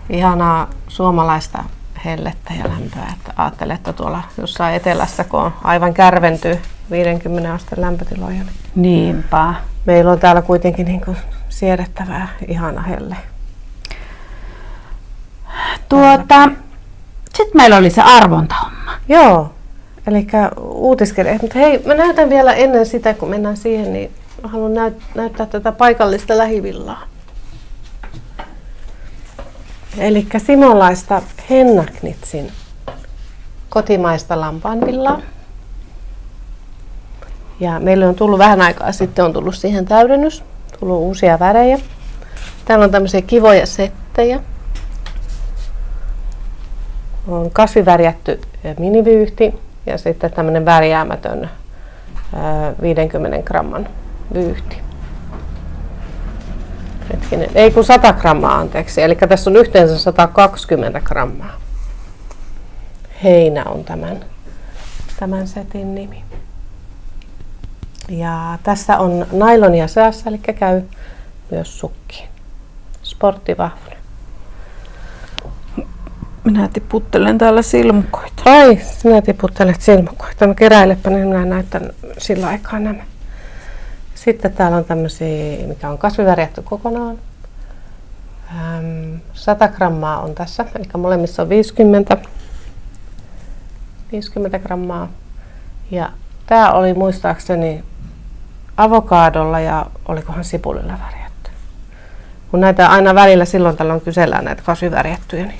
ihanaa suomalaista hellettä ja lämpöä. Että ajattelen, että tuolla jossain etelässä, kun on aivan kärventyy 50 asteen lämpötiloja. Niinpä. Meillä on täällä kuitenkin niin kuin siedettävää, ihana helle. Sitten meillä oli se arvontahomma. Joo, eli uutiskirje. Mutta hei, mä näytän vielä ennen sitä, kun mennään siihen, niin haluan näyttää tätä paikallista lähivillaa. Eli simolaista Hennaknitsin kotimaista lampaanvillaa. Ja meille on tullut vähän aikaa sitten on tullut siihen täydennys, tullut uusia värejä. Täällä on tämmöisiä kivoja settejä. On kasvivärjätty minivyyhti ja sitten tämmöinen värjäämätön 50 gramman vyyhti. Hetkinen, ei kun 100 grammaa anteeksi, eli tässä on yhteensä 120 grammaa. Heinä on tämän setin nimi. Ja tässä on nailonia seassa, eli käy myös sukkiin. Sporttivahvuinen. Minä tiputtelen täällä silmukoita. Ai, sinä tiputtelet silmukoita. No keräilepä, niin minä näytän sillä aikaa nämä. Sitten täällä on tämmöisiä, mikä on kasvivärjätty kokonaan. 100 grammaa on tässä, eli molemmissa on 50 grammaa. Ja tää oli muistaakseni avokaadolla ja olikohan sipulilla värjätty. Kun näitä aina välillä silloin tällöin kysellään näitä kasvivärjättyjä, niin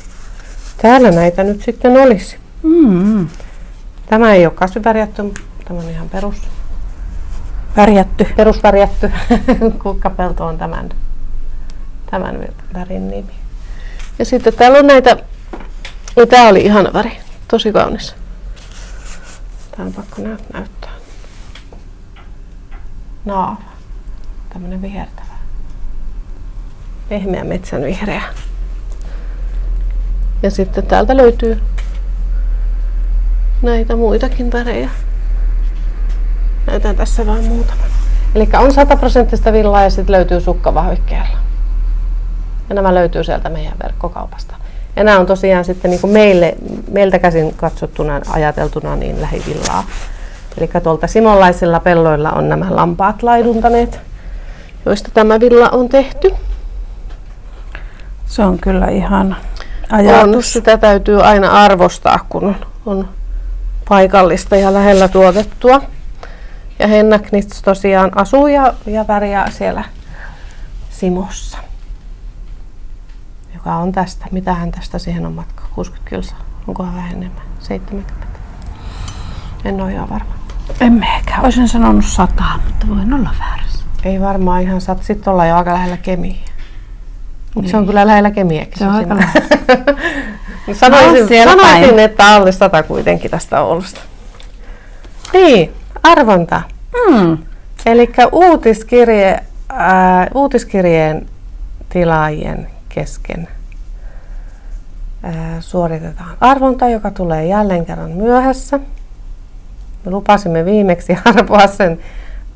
täällä näitä nyt sitten olisi. Mm-hmm. Tämä ei ole kasvivärjätty, tämä on ihan Värjätty. perusvärjätty. Kukkapelto on tämän värin nimi. Ja sitten täällä on näitä, no tää oli ihana väri, tosi kaunis. Tää on pakko näyttää. Naava, tämmönen vihertävä. Pehmeä metsän vihreä. Ja sitten täältä löytyy näitä muitakin värejä. Näytän tässä vaan muutama. Eli on 100% villaa ja sitten löytyy sukkavahvikkeella. Ja nämä löytyy sieltä meidän verkkokaupasta. Ja nämä on tosiaan sitten niin kuin meiltä käsin katsottuna, ajateltuna niin lähivillaa. Eli tuolta simolaisilla pelloilla on nämä lampaat laiduntaneet, joista tämä villa on tehty. Se on kyllä ihan ajatus. Sitä täytyy aina arvostaa, kun on paikallista ja lähellä tuotettua. Ja Hennaknits tosiaan asuu ja värjää siellä Simossa, joka on tästä. Mitähän tästä siihen on matka? 60 kilsaa. Onkohan vähän enemmän? 70? En ole ihan varma. En ehkä. Olisin sanonut 100, mutta voin olla väärässä. Ei varmaan ihan 100. Sitten ollaan jo aika lähellä Kemiä. Mutta niin. Se on kyllä lähellä Kemiäkin. Se on aika lähellä. Sanoisin, että alle 100 kuitenkin tästä Oulusta. Niin, arvonta. Eli uutiskirjeen tilaajien kesken suoritetaan arvonta, joka tulee jälleen kerran myöhässä. Me lupasimme viimeksi arvoa sen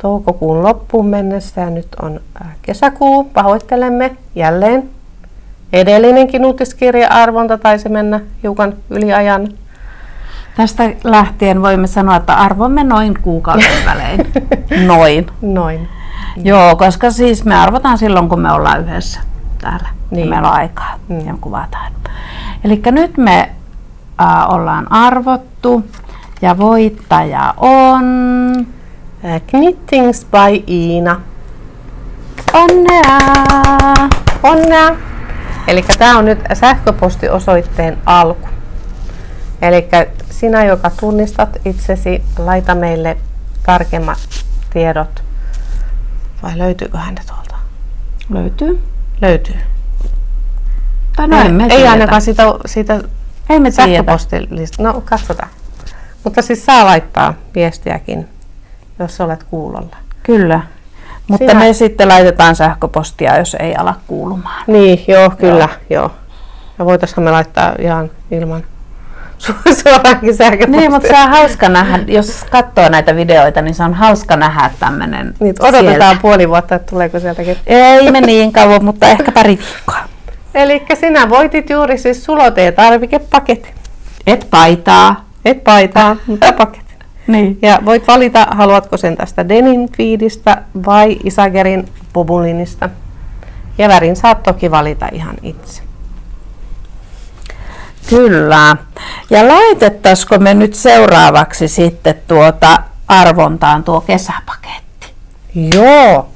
toukokuun loppuun mennessä ja nyt on kesäkuu. Pahoittelemme jälleen. Edellinenkin uutiskirja-arvonta taisi mennä hiukan yliajan. Tästä lähtien voimme sanoa, että arvomme noin kuukauden välein. Noin. Joo, koska siis me arvotaan silloin, kun me ollaan yhdessä täällä. Niin. Meillä on aikaa ja kuvataan. Eli nyt me ollaan arvottu ja voittaja on... Knittings by Iina. Onnea! Onnea! Eli tämä on nyt sähköpostiosoitteen alku. Eli sinä, joka tunnistat itsesi, laita meille tarkemmat tiedot. Vai löytyykö häntä tuolta? Löytyy. Löytyy. Tai no emme Ei tiedetä. ainakaan siitä Ei me tiedetä. sähköpostilista. No katsotaan. Mutta siis saa laittaa viestiäkin, jos olet kuulolla. Kyllä. Mutta Sinä- me sitten laitetaan sähköpostia, jos ei ala kuulumaan. Niin, joo, kyllä, joo. Ja voitaisiin me laittaa ihan ilman suoraankin sähköpostia. Niin, mutta se on hauska nähdä, jos katsoo näitä videoita, niin se on hauska nähdä tämmöinen. Niin, odotetaan puoli vuotta, että tuleeko sieltäkin. Ei me niin kauan, mutta ehkä pari viikkoa. Eli sinä voitit juuri siis suloteetarvikepaketin. Et paitaa. Et paitaa, mutta paketin. Niin. Ja voit valita, haluatko sen tästä Denim Feedistä vai Isagerin Bobulinista. Ja värin saat toki valita ihan itse. Kyllä. Ja laitettaisiko me nyt seuraavaksi sitten arvontaan tuo kesäpaketti? Joo.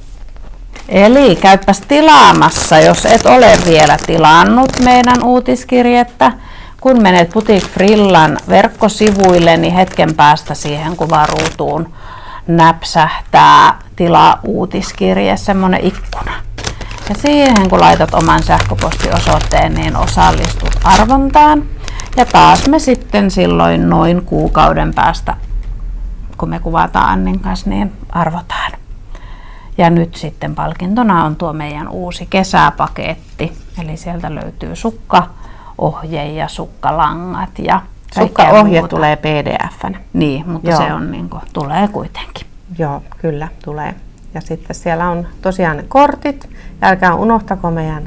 Eli käypäs tilaamassa, jos et ole vielä tilannut meidän uutiskirjettä. Kun menet Boutique Frillan verkkosivuille, niin hetken päästä siihen kuvaruutuun näpsähtää tilaa uutiskirje, semmonen ikkuna. Ja siihen kun laitat oman sähköpostiosoitteen, niin osallistut arvontaan. Ja taas me sitten silloin noin kuukauden päästä, kun me kuvataan Annin kanssa, niin arvotaan. Ja nyt sitten palkintona on tuo meidän uusi kesäpaketti. Eli sieltä löytyy sukkaohje ja sukkalangat ja kaikkea Sukkaohje muuta. tulee PDF-nä. Niin, mutta Joo. se on tulee kuitenkin. Joo, kyllä tulee. Ja sitten siellä on tosiaan ne kortit. Ja älkää unohtako meidän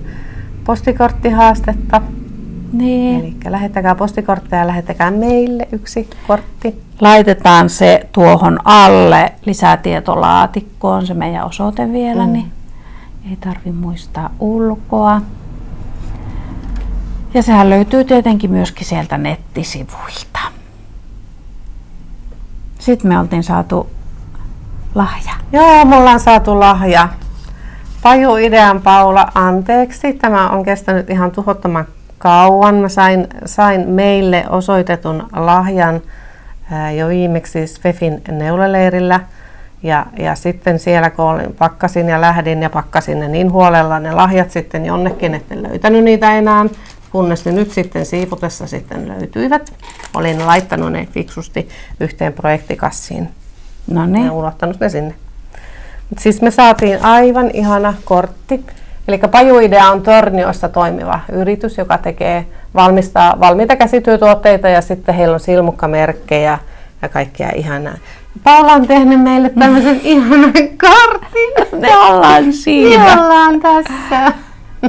postikorttihaastetta. Niin. Eli lähettäkää postikortteja ja lähettäkää meille yksi kortti. Laitetaan se tuohon alle lisätietolaatikkoon, se meidän osoite vielä, niin ei tarvi muistaa ulkoa. Ja sehän löytyy tietenkin myöskin sieltä nettisivuilta. Sitten me oltiin saatu lahja. Joo, me ollaan saatu lahja. Paju Idean Paula, anteeksi. Tämä on kestänyt ihan tuhottoman kauan. Mä sain meille osoitetun lahjan jo viimeksi Svefin neuleleirillä. Ja sitten siellä kun pakkasin ja lähdin ja pakkasin ne niin huolella ne lahjat sitten jonnekin, että en löytänyt niitä enää. Kunnes ne nyt sitten siivutessa sitten löytyivät. Olin laittanut ne fiksusti yhteen projektikassiin No ja niin. unohtanut ne sinne. Mut siis me saatiin aivan ihana kortti. Eli Paju Idea on Torniossa toimiva yritys, joka valmistaa valmiita käsityötuotteita ja sitten heillä on silmukkamerkkejä ja kaikkea ihanaa. Paula on tehnyt meille tämmöisen ihanan kortin. Me ollaan Me siinä. ollaan tässä.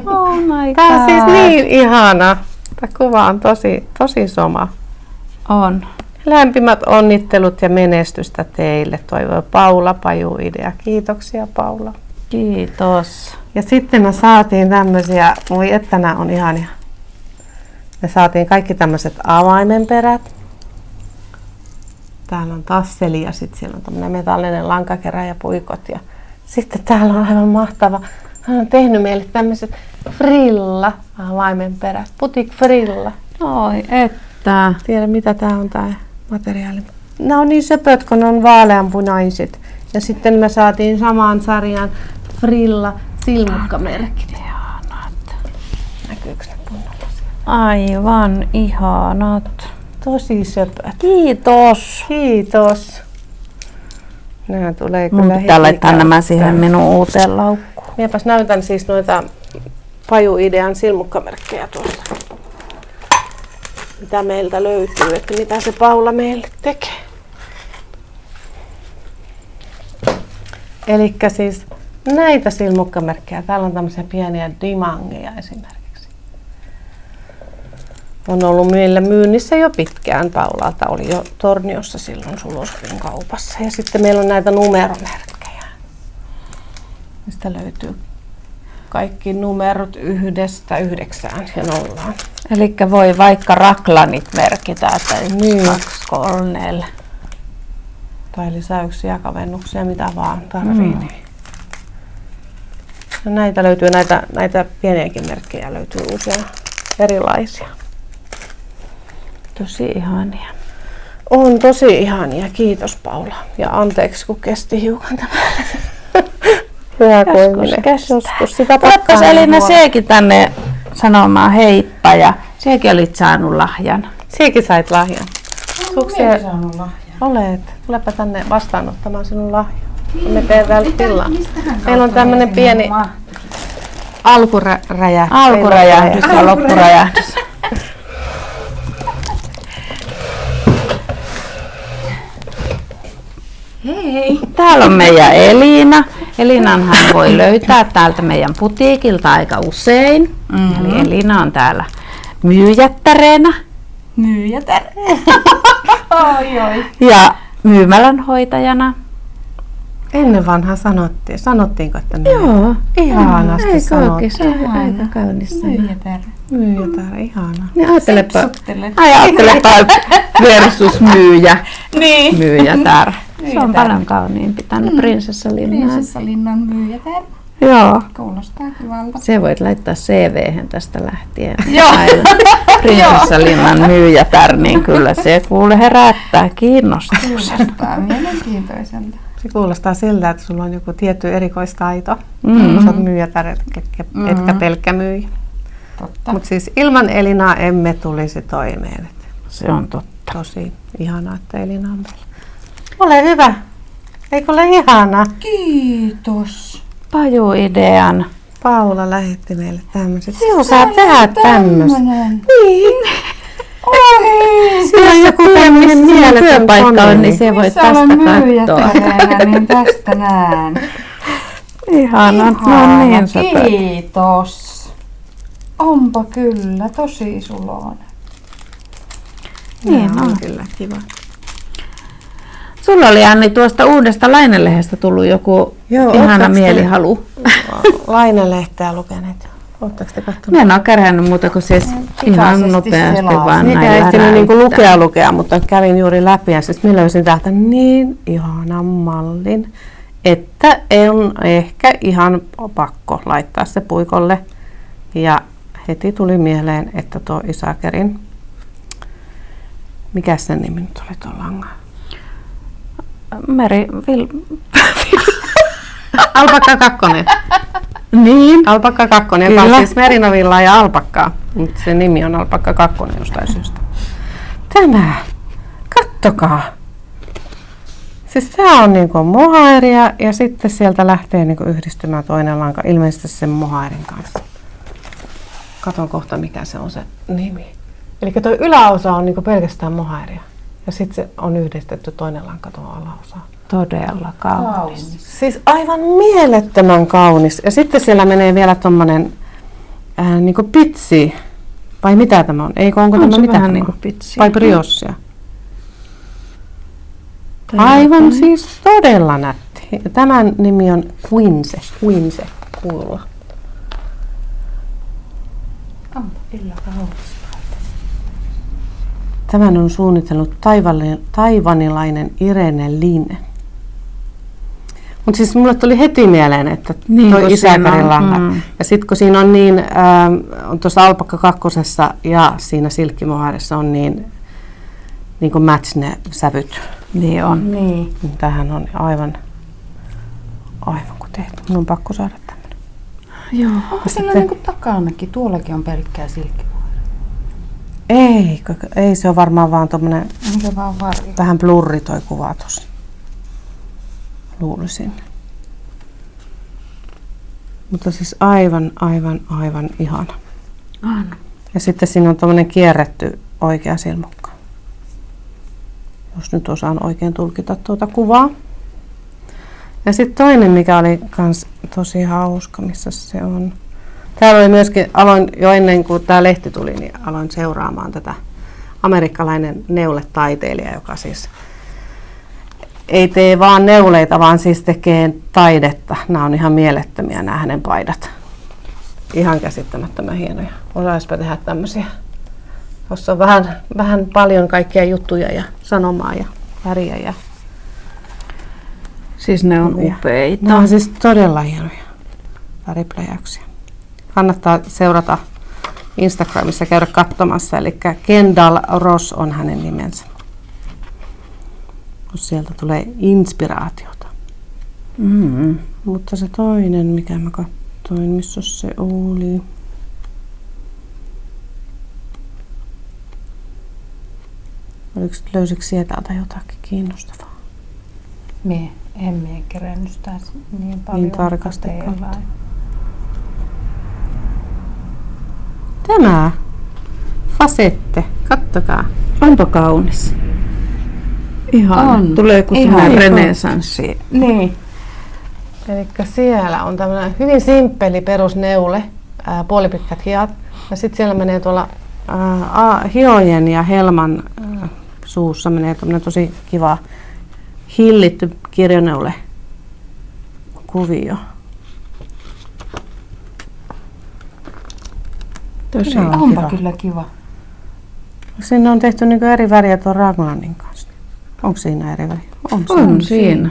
Oh my Tää on siis god. niin ihana. Tämä kuva on tosi soma. On. Lämpimät onnittelut ja menestystä teille, toivoo Paula Paju Idea. Kiitoksia Paula. Kiitos. Ja sitten me saatiin tämmöisiä, voi että nämä on ihania. Me saatiin kaikki tämmöiset avaimenperät. Täällä on tasseli ja sitten siellä on tämmöinen metallinen lankakerä ja puikot. Ja sitten täällä on aivan mahtava. Hän on tehnyt meille tämmöiset frilla avaimenperät. Boutique Frilla. Oi että. Tiedä mitä tää on tää materiaali. Nämä on niin söpöt, kun ne on vaaleanpunaiset. Ja sitten me saatiin samaan sarjaan frilla silmukkamerkit. Ihanat. Näkyykö ne kunnolla siellä? Aivan ihanat. Tosi söpöt. Kiitos. Kiitos. Nämä tulee Mun kyllä pitää heti laittaa nämä käyttöön. siihen minun uuteen laukkuun. Minäpäs näytän siis noita Paju Idean silmukkamerkkejä tuosta. Mitä meiltä löytyy, että mitä se Paula meille tekee. Elikkä siis näitä silmukkamerkkejä. Täällä on tämmöisiä pieniä dimangeja esimerkiksi. On ollut meillä myynnissä jo pitkään. Paulalta oli jo Torniossa silloin Sulosorin kaupassa. Ja sitten meillä on näitä numeromerkkejä. Mistä löytyy kaikki numerot 1–9 ja 0. Eli voi vaikka raklanit merkitä, että Niin. 2, 3, 4. Tai lisäyksiä, kavennuksia, mitä vaan tarvii. Niin. Ja näitä löytyy, näitä pieniäkin merkkejä löytyy uusia erilaisia. Tosi ihania. On tosi ihania, kiitos Paula. Ja anteeksi kun kesti hiukan tämä reagoiminen. Joskus sitä Tulepas Elina sekin tänne sanomaan heippa ja sekin olit saanut lahjan. Sekin sait lahjan. Minäkin saanut lahjan. Olet. Tulepa tänne vastaanottamaan sinun lahjan. Me teen täältä tilaa. Meillä on tämmönen pieni alkuräjähdys Ja loppuräjähdys. Hei! Täällä on meidän Elina. Elinanhan voi löytää täältä meidän putiikilta aika usein. Eli Elina on täällä myyjättäreenä Myyjätär. Oi. ja myymälänhoitajana. Ennen vanhaa sanottiinko, että näin? Joo. Ihanasti sanottiin. Se on aika kaunis sana. Myyjätär. Myyjätär, ihana. Niin ajattelepa Suttelet. versus myyjä. Niin. Myyjätär. Se on Myyjätär. paljon kauniimpi tänne Prinsessalinnaan. Prinsessalinnan myyjätär. Joo. Kuulostaa kivalta. Se voit laittaa CV:hen tästä lähtien. Joo. Prinsessalinnan myyjätär, niin kyllä se kuule herättää kiinnostuksen. Kuulostaa mielenkiintoiselta. Se kuulostaa siltä, että sulla on joku tietty erikoistaito. Mm. Sä oot myyjätär, etkä pelkkä myyjä. Totta. Mutta siis ilman Elinaa emme tulisi toimeen. Et Se on totta. tosi ihanaa, että Elina on meillä. Ole hyvä. Eikö ole ihanaa? Kiitos. Pajuidean. Paula lähetti meille tämmöiset. Sinun saa tehdä tämmöistä. Niin. Oi! Siinä on joku tämmöinen mieletön työpaikka on, niin kone. se voit Missä tästä olen katsoa. myyjätäreenä, niin tästä näen. Ihana. No niin, sata. Kiitos. Onpa kyllä, tosi suloinen. Niin Nämä on. kyllä kiva. Sulla oli Anni tuosta uudesta Lainelehdestä tullut joku Joo, ihana ootteko te- mielihalu. Lainelehteä lukeneet. Oletteko te katsoneet? Mä en ole kärhännyt muuta kuin siis Pikaisesti ihan nopeasti selasin. vaan Niitä näin ei ehtinyt niinku läräyttää. lukea, mutta kävin juuri läpi ja siis mä löysin täältä niin ihanan mallin, että on ehkä ihan pakko laittaa se puikolle. Ja heti tuli mieleen, että tuo Isakerin, mikä sen nimi nyt oli tuo langa? Alpakka 2. Niin. Alpakka 2, joka on Kyllä. siis merinovillaa ja alpakkaa, mutta se nimi on Alpakka 2 jostain syystä. Tämä, kattokaa. Siis tää on niinku mohairia ja sitten sieltä lähtee niinku yhdistymään toinen lanka, ilmeisesti sen mohairin kanssa. Katon kohta mikä se on se nimi. Eli tuo yläosa on niinku pelkästään mohairia ja sitten se on yhdistetty toinen lanka tuohon alaosaan. Todella kaunis. Siis aivan mielettömän kaunis. Ja sitten siellä menee vielä tommonen niinku pitsi. Vai mitä tämä on? Eikö onko On tämä se mitä vähän tämä niinku on? pitsi. Vai briossia? Aivan siis todella nätti. Ja tämän nimi on Quince pulla. Onpa kyllä kaunis. Tämän on suunnitellut taivanilainen Irene Lin. Mutta siis mulle tuli heti mieleen, että Niin, toi kun siinä Isakerin on, langa. Ja sitten kun siinä on niin, on tuossa Alpakka 2 ja siinä silkkimohairissa on niin kuin match ne sävyt. Niin on. Niin. Tämähän on aivan kun tehty. Minun on pakko saada tämmöinen. Joo. Onko sillä niinku takanakin? Tuollakin on pelkkää silkkimuoria. Ei se on varmaan vaan tommonen On se vaan varjo. vähän blurri toi kuva tossa. Luulisin. Mutta siis aivan ihana. On. Ja sitten siinä on tommonen kierretty oikea silmukka. Jos nyt osaan oikein tulkita tuota kuvaa. Ja sitten toinen, mikä oli kans tosi hauska, missä se on. Täällä oli myöskin, aloin jo ennen kuin tämä lehti tuli, niin aloin seuraamaan tätä amerikkalainen neuletaiteilija, joka siis ei tee vaan neuleita, vaan siis tekee taidetta. Nämä on ihan mielettömiä nämä hänen paidat. ihan käsittämättömän hienoja. Osaispa tehdä tämmöisiä. Tuossa on vähän paljon kaikkia juttuja ja sanomaa ja väriä. Ja Siis ne on upeita. ne on siis todella hienoja väripläjäyksiä. Kannattaa seurata Instagramissa, käydä katsomassa. Eli Kendall Ross on hänen nimensä. Sieltä tulee inspiraatiota. Mm. Mutta se toinen, mikä mä katsoin, missä se oli. Löysikö sieltä jotakin kiinnostavaa? En mie kerennyt sitä niin paljon. Niin tarkasti katsella. katsoa. Tämä fasette, kattokaa. Onpa kaunis. Ihan. On. Tulee kuin Ihan. semmoinen renesanssi. Niin. Eli siellä on tämmöinen hyvin simppeli perusneule, puolipitkät hiat. Ja sitten siellä menee tuolla hiojen ja helman suussa menee tämmöinen tosi kiva hillitty kirjoneule kuvio. Tosi Joo. Onpa kiva. kyllä kiva. Sinne on tehty niinku eri väriä tuon Ragnanin kanssa. Onko siinä eri väriä? On siinä.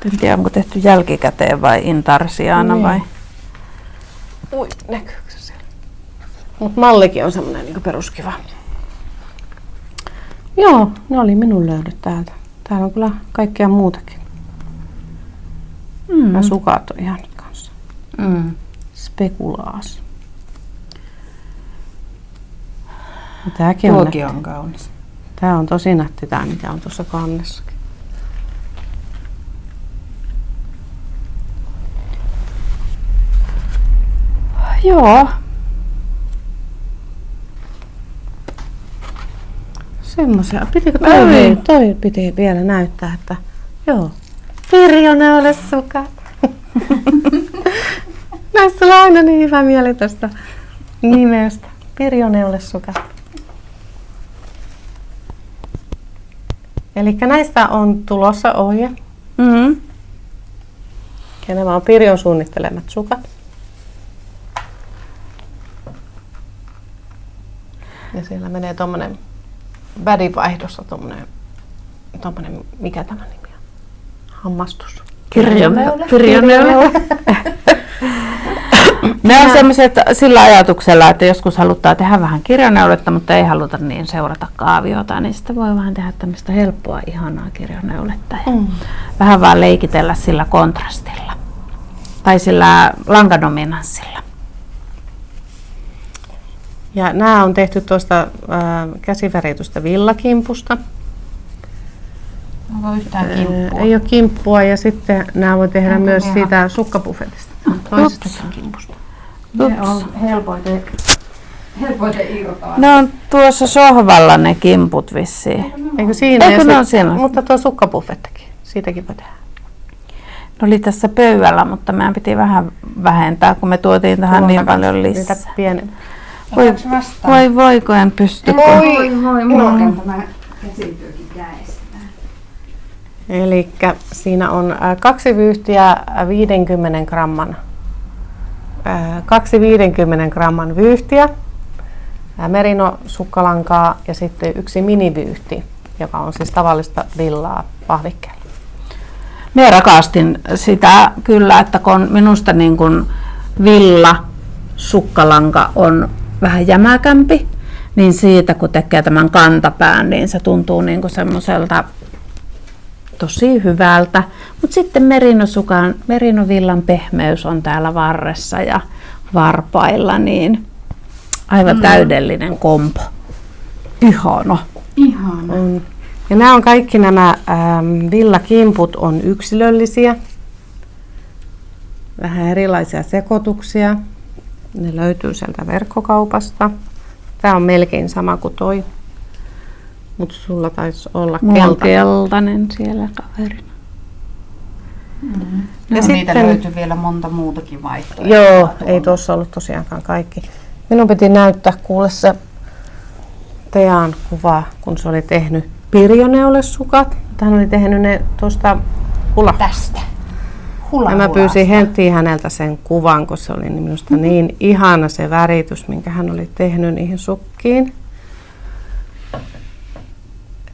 En tiedä, onko tehty jälkikäteen vai intarsiaana Niin. vai. Ui, näkyykö se siellä? Mut mallikin on semmonen niinku peruskiva. Joo, ne oli minun löydöt täältä. Täällä on kyllä kaikkea muutakin. Ja sukat on ihan nyt kanssa. Mm. Spekulaas. Ja tääkin on Tuokin on kaunis. Tää on tosi nätti tää, mikä on tuossa kannessakin. Joo. Semmoisia. Pitikö Ei. toi piti vielä näyttää, että joo. Pirjoneule sukat. Näissä sulla on aina niin hyvä mieli tästä nimestä. Pirjoneule sukat. Eli näistä on tulossa ohje. Mm. Ja nämä on Pirjon suunnittelemat sukat. Ja siellä menee tommonen värivaihdossa tommonen, mikä tämä nimi on? Hammastus. Kirjoneule. Ne on sellaiset sillä ajatuksella, että joskus halutaan tehdä vähän kirjoneuletta, mutta ei haluta niin seurata kaaviota, niin sitten voi vähän tehdä tämmöistä helppoa, ihanaa kirjoneuletta ja vähän vaan leikitellä sillä kontrastilla tai sillä lankadominanssilla. Ja nämä on tehty tuosta käsiväritystä villakimpusta. Onko yhtään kimppua? Ei ole kimppua ja sitten nämä voi tehdä Onko myös ne siitä sukkabuffetista. Toisestakin kimpusta. Ne on helpoiten irtoa. Ne on tuossa sohvalla ne kimput vissiin. Eikö siinä? Eikö Ja ne on sit- siellä? Mutta tuo sukkabuffettakin. Siitäkin voi tehdä. Ne oli tässä pöydällä, mutta meidän piti vähän vähentää, kun me tuotiin tähän niin paljon lisää. Niitä pienen. Otaks vastaan? Voi, en pysty. kun- Voi, mulla on tämä käsityökin jäistä. Eli siinä on 2 vyyhtiä 50 gramman. 2 50 gramman vyyhtiä, merino-sukkalankaa ja sitten 1 minivyyhti, joka on siis tavallista villaa pahvikkeella. Minä rakastin sitä kyllä, että kun minusta niin kuin villa sukkalanka on vähän jämäkämpi, niin siitä kun tekee tämän kantapään, niin se tuntuu niin kuin semmoiselta tosi hyvältä. Mutta sitten merinovillan pehmeys on täällä varressa ja varpailla, niin aivan täydellinen kompo. Ihana. Ihana. Ja nämä on kaikki nämä villakimput on yksilöllisiä. Vähän erilaisia sekoituksia. Ne löytyy sieltä verkkokaupasta. Tämä on melkein sama kuin toi. Mutta sulla taisi olla Mulla on keltainen. keltainen siellä kaverina. Ja sitten- niitä löytyy vielä monta muutakin vaihtoehtoa. Joo, ei tuossa ollut tosiaankaan kaikki. Minun piti näyttää kuule se Tean kuva, kun se oli tehnyt pirjoneulesukat. Hän oli tehnyt ne tuosta Tästä. hula Ja mä pyysin Hentiin häneltä sen kuvan, kun se oli minusta niin ihana se väritys, minkä hän oli tehnyt niihin sukkiin.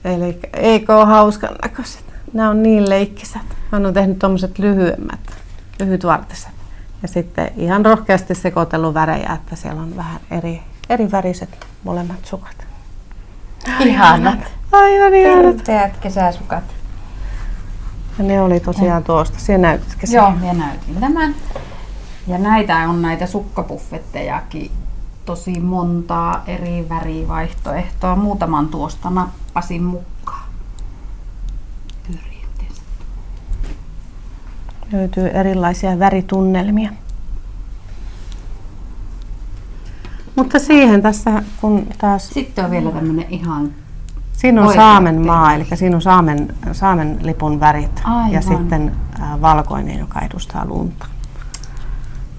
Eli eikö ole hauskan näköiset? Nämä on niin leikkisät. Hän on tehnyt tommoset lyhytvartiset. Ja sitten ihan rohkeasti sekoitellut värejä, että siellä on vähän eri väriset molemmat sukat. Ihanat. Aivan ihanat. Pirteät kesäsukat. Ja ne oli tosiaan tuosta. Siellä näytitkö se? Joo, minä näytin tämän. Ja näitä on näitä sukkapuffettejakin tosi montaa eri värivaihtoehtoa. Muutaman tuosta nappasin mukaan. Yritetäänpä. Löytyy erilaisia väritunnelmia. Mutta siihen tässä, kun taas... Sitten on vielä tämmönen ihan... Siinä on oikea Saamen maa, peli. eli siinä on Saamen lipun värit. Aivan. Ja sitten valkoinen, joka edustaa lunta.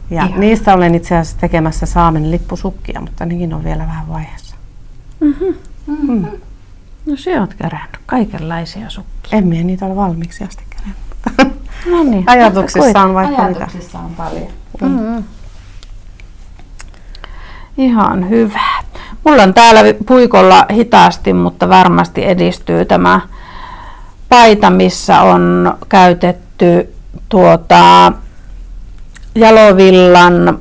Ja Ihan. niistä olen itse asiassa tekemässä Saamen lippusukkia, mutta nekin on vielä vähän vaiheessa. No se oot kerännyt kaikenlaisia sukkia. En minä niitä ole valmiiksi asti kerännyt. No niin. Ajatuksissa on vaikka mitä. Ajatuksissa on paljon. Ihan hyvä. Mulla on täällä puikolla hitaasti, mutta varmasti edistyy tämä paita, missä on käytetty jalovillan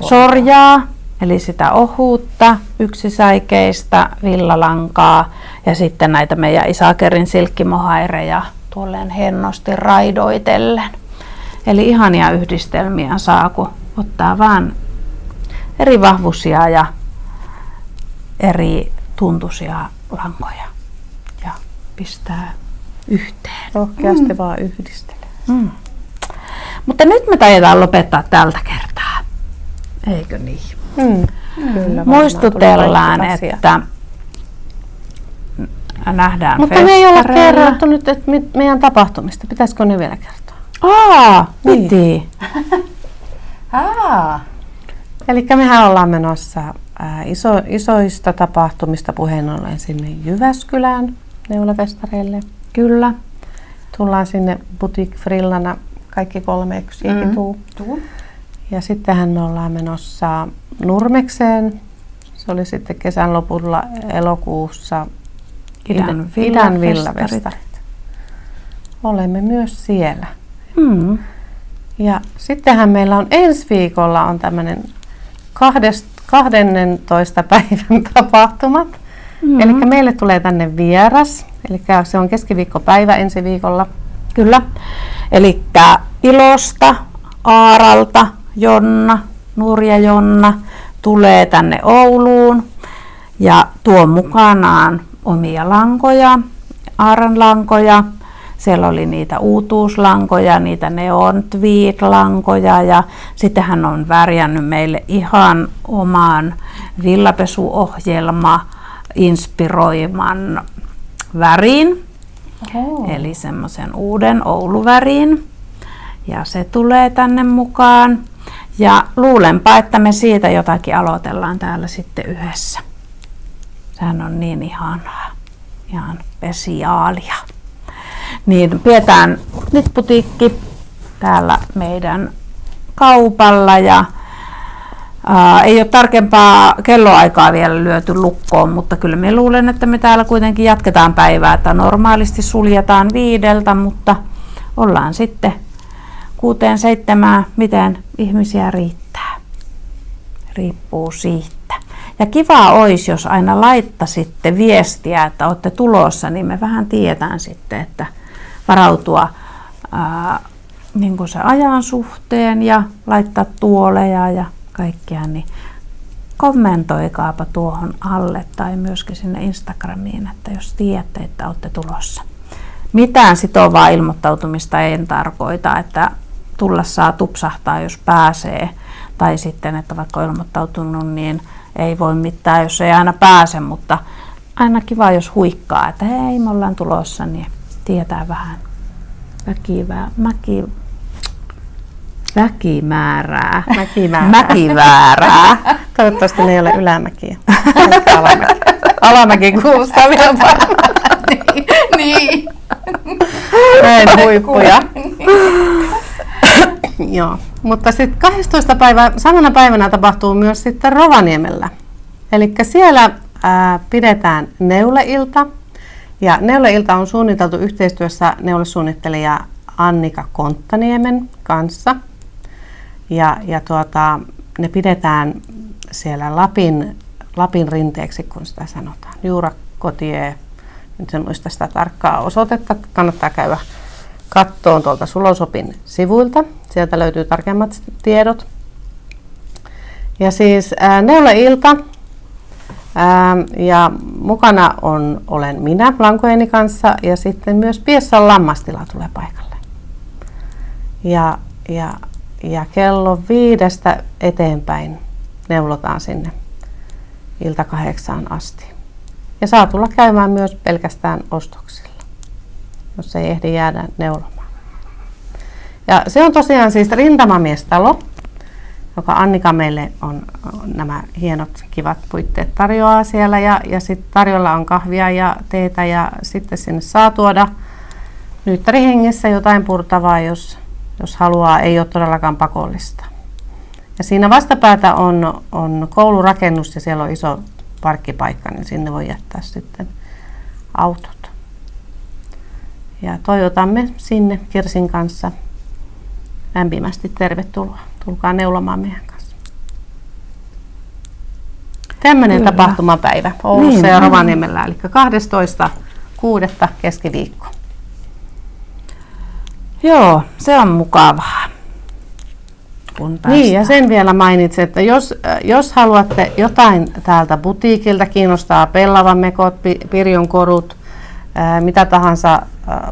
sorjaa, eli sitä ohuutta, yksisäikeistä villalankaa ja sitten näitä meidän Isakerin silkkimohaireja tuolleen hennosti raidoitellen. Eli ihania yhdistelmiä saa, kun ottaa vaan eri vahvuisia ja eri tuntuisia lankoja ja pistää yhteen. Rohkeasti vaan yhdistele. Mutta nyt me taidetaan lopettaa tältä kertaa. Eikö niin? Kyllä, varmaan Muistutellaan, tuli kaikki että nähdään Mutta me ei olla festareilla. kerrottu nyt että meidän tapahtumista. Pitäisikö ne vielä kertoa? Piti. Niin. Eli mehän ollaan menossa isoista tapahtumista puheen ollen sinne Jyväskylään neulafestareille. Kyllä. Tullaan sinne Boutique Frillana kaikki 3, eikö siihenkin tuu? Ja sittenhän me ollaan menossa Nurmekseen. Se oli sitten kesän lopulla elokuussa Idän villavestarit. Olemme myös siellä. Ja sittenhän meillä on ensi viikolla on tämmöinen 12. päivän tapahtumat. Eli meille tulee tänne vieras. Eli se on keskiviikkopäivä ensi viikolla. Kyllä. Eli Ilosta, Aaralta, Jonna, Nurja Jonna tulee tänne Ouluun ja tuo mukanaan omia lankoja, Aaran lankoja. Siellä oli niitä uutuuslankoja, niitä neon tweed-lankoja ja sitten hän on värjännyt meille ihan oman villapesuohjelma inspiroiman värin. Eli semmoisen uuden Ouluvärin. Ja se tulee tänne mukaan. Ja luulenpa, että me siitä jotakin aloitellaan täällä sitten yhdessä. Sehän on niin ihanaa. Ihan spesiaalia. Niin pidetään nyt putiikki täällä meidän kaupalla ja ei ole tarkempaa kelloaikaa vielä lyöty lukkoon, mutta kyllä me luulen, että me täällä kuitenkin jatketaan päivää, että normaalisti suljetaan 5, mutta ollaan sitten 6-7, miten ihmisiä riittää. Riippuu siitä. Ja kiva olisi, jos aina laittaisitte viestiä, että olette tulossa, niin me vähän tiedetään sitten, että varautua niin kuin se ajan suhteen ja laittaa tuoleja ja kaikkea, niin kommentoikaapa tuohon alle tai myöskin sinne Instagramiin, että jos tiedätte, että olette tulossa. Mitään sitovaa ilmoittautumista en tarkoita, että tulla saa tupsahtaa, jos pääsee, tai sitten, että vaikka on ilmoittautunut, niin ei voi mitään, jos ei aina pääse, mutta aina kiva, jos huikkaa, että hei, me ollaan tulossa, niin tietää vähän mäkiväärää. Toivottavasti ne ei ole ylämäkiä. Alamäki kuulostaa vielä paremmin. Niin. Näin huippuja. Joo, mutta sitten 12. päivä, samana päivänä tapahtuu myös sitten Rovaniemellä. Eli siellä pidetään neuleilta. Ja neuleilta on suunniteltu yhteistyössä neulesuunnittelija Annika Konttaniemen kanssa. Ja ne pidetään siellä Lapin rinteeksi, kun sitä sanotaan. Juurakkotie, nyt en muista sitä tarkkaa osoitetta, kannattaa käydä kattoon tuolta Sulosopin sivuilta. Sieltä löytyy tarkemmat tiedot. Ja siis neuleilta. Ja mukana olen minä lankojeni kanssa ja sitten myös Piessan lammastila tulee paikalle. Ja kello 5 eteenpäin neulotaan sinne ilta 8 asti. Ja saa tulla käymään myös pelkästään ostoksilla, jos ei ehdi jäädä neulomaan. Ja se on tosiaan siis rintamamiestalo, joka Annika meille on nämä hienot kivat puitteet tarjoaa siellä. Ja sitten tarjolla on kahvia ja teetä ja sitten sinne saa tuoda nyyttärihengessä jotain purtavaa, jos haluaa, ei ole todellakaan pakollista. Ja siinä vastapäätä on koulurakennus ja siellä on iso parkkipaikka, niin sinne voi jättää sitten autot. Ja toivotamme sinne Kirsin kanssa lämpimästi tervetuloa. Tulkaa neulomaan meidän kanssa. Tämmöinen tapahtumapäivä Oulussa ja Rovaniemellä, eli 12.6. keskiviikko. Joo, se on mukavaa. Niin, ja sen vielä mainitsin, että jos haluatte jotain täältä butiikilta, kiinnostaa pellavamekot, pirjonkorut, mitä tahansa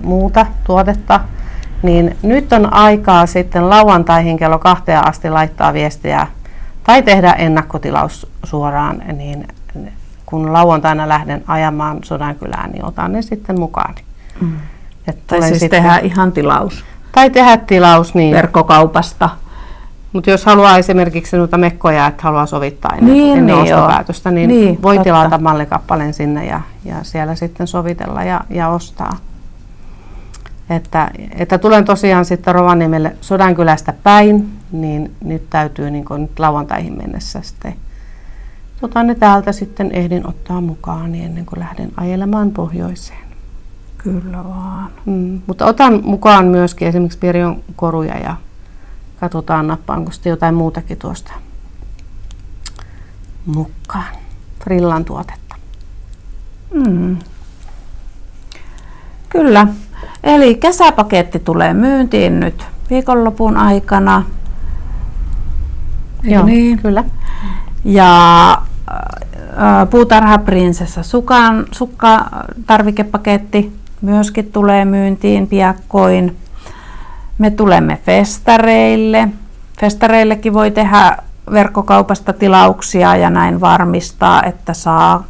muuta tuotetta, niin nyt on aikaa sitten lauantaihin kello 2 asti laittaa viestiä tai tehdä ennakkotilaus suoraan, niin kun lauantaina lähden ajamaan Sodankylään, niin otan ne sitten mukaan. Tai siis tehdä ihan tilaus. Tai tehdä tilaus niin Verkkokaupasta. Mutta jos haluaa esimerkiksi noita mekkoja, että haluaa sovittaa ennen ostopäätöstä, niin voi tilata mallikappaleen sinne ja siellä sitten sovitella ja ostaa. Että tulen tosiaan sitten Rovaniemelle Sodankylästä päin, niin nyt täytyy niin nyt lauantaihin mennessä sitten ne täältä sitten ehdin ottaa mukaan niin ennen kuin lähden ajelemaan pohjoiseen. Kyllä vaan. Mutta otan mukaan myöskin esimerkiksi pirjonkoruja ja katsotaan nappaanko sitten jotain muutakin tuosta mukaan. Frillan tuotetta. Kyllä. Eli kesäpaketti tulee myyntiin nyt viikonlopun aikana. Joo, niin. Kyllä. Ja Puutarhaprinsessa sukkatarvikepaketti myöskin tulee myyntiin piakkoin. Me tulemme festareille. Festareillekin voi tehdä verkkokaupasta tilauksia ja näin varmistaa, että saa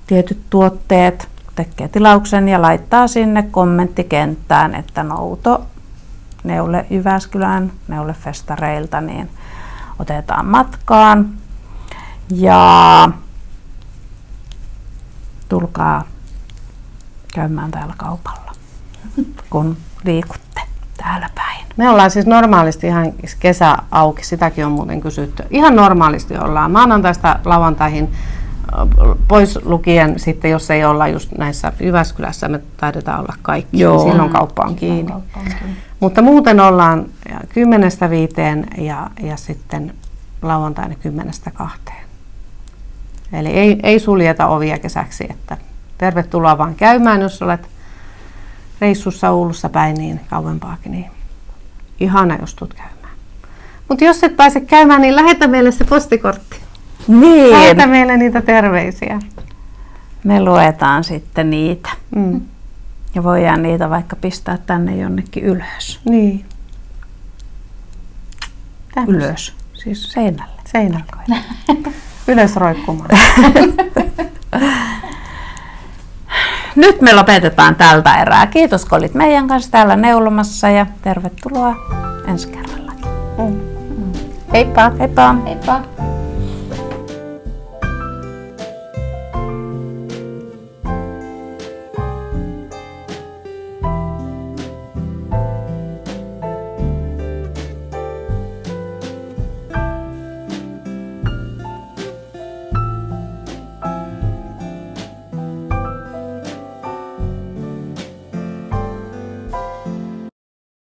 tietyt tuotteet. Tekee tilauksen ja laittaa sinne kommenttikenttään, että nouto Neule Jyväskylän Neule-festareilta niin otetaan matkaan. Ja tulkaa käymään täällä kaupalla, kun liikutte täällä päin. Me ollaan siis normaalisti ihan kesä auki, sitäkin on muuten kysytty. Ihan normaalisti ollaan maanantaista lauantaihin, pois lukien sitten, jos ei olla just näissä Jyväskylässä, me taidetaan olla kaikki. Joo. Silloin kauppa on kiinni. Mutta muuten ollaan 10-5 ja sitten lauantaina 10-2. Eli ei suljeta ovia kesäksi, että tervetuloa vaan käymään, jos olet reissussa Oulussa päin niin kauempaakin. Niin ihana, jos tulet käymään. Mutta jos et pääse käymään, niin lähetä meille se postikortti. Niin. Lähetä meille niitä terveisiä. Me luetaan sitten niitä. Ja voidaan niitä vaikka pistää tänne jonnekin ylös. Niin. Ylös. Siis seinälle. Seinälle. Ylös roikkumaan. Nyt me lopetetaan tältä erää. Kiitos kun olit meidän kanssa täällä neulomassa ja tervetuloa ensi kerrallakin. Heippa! Heippa! Heippa!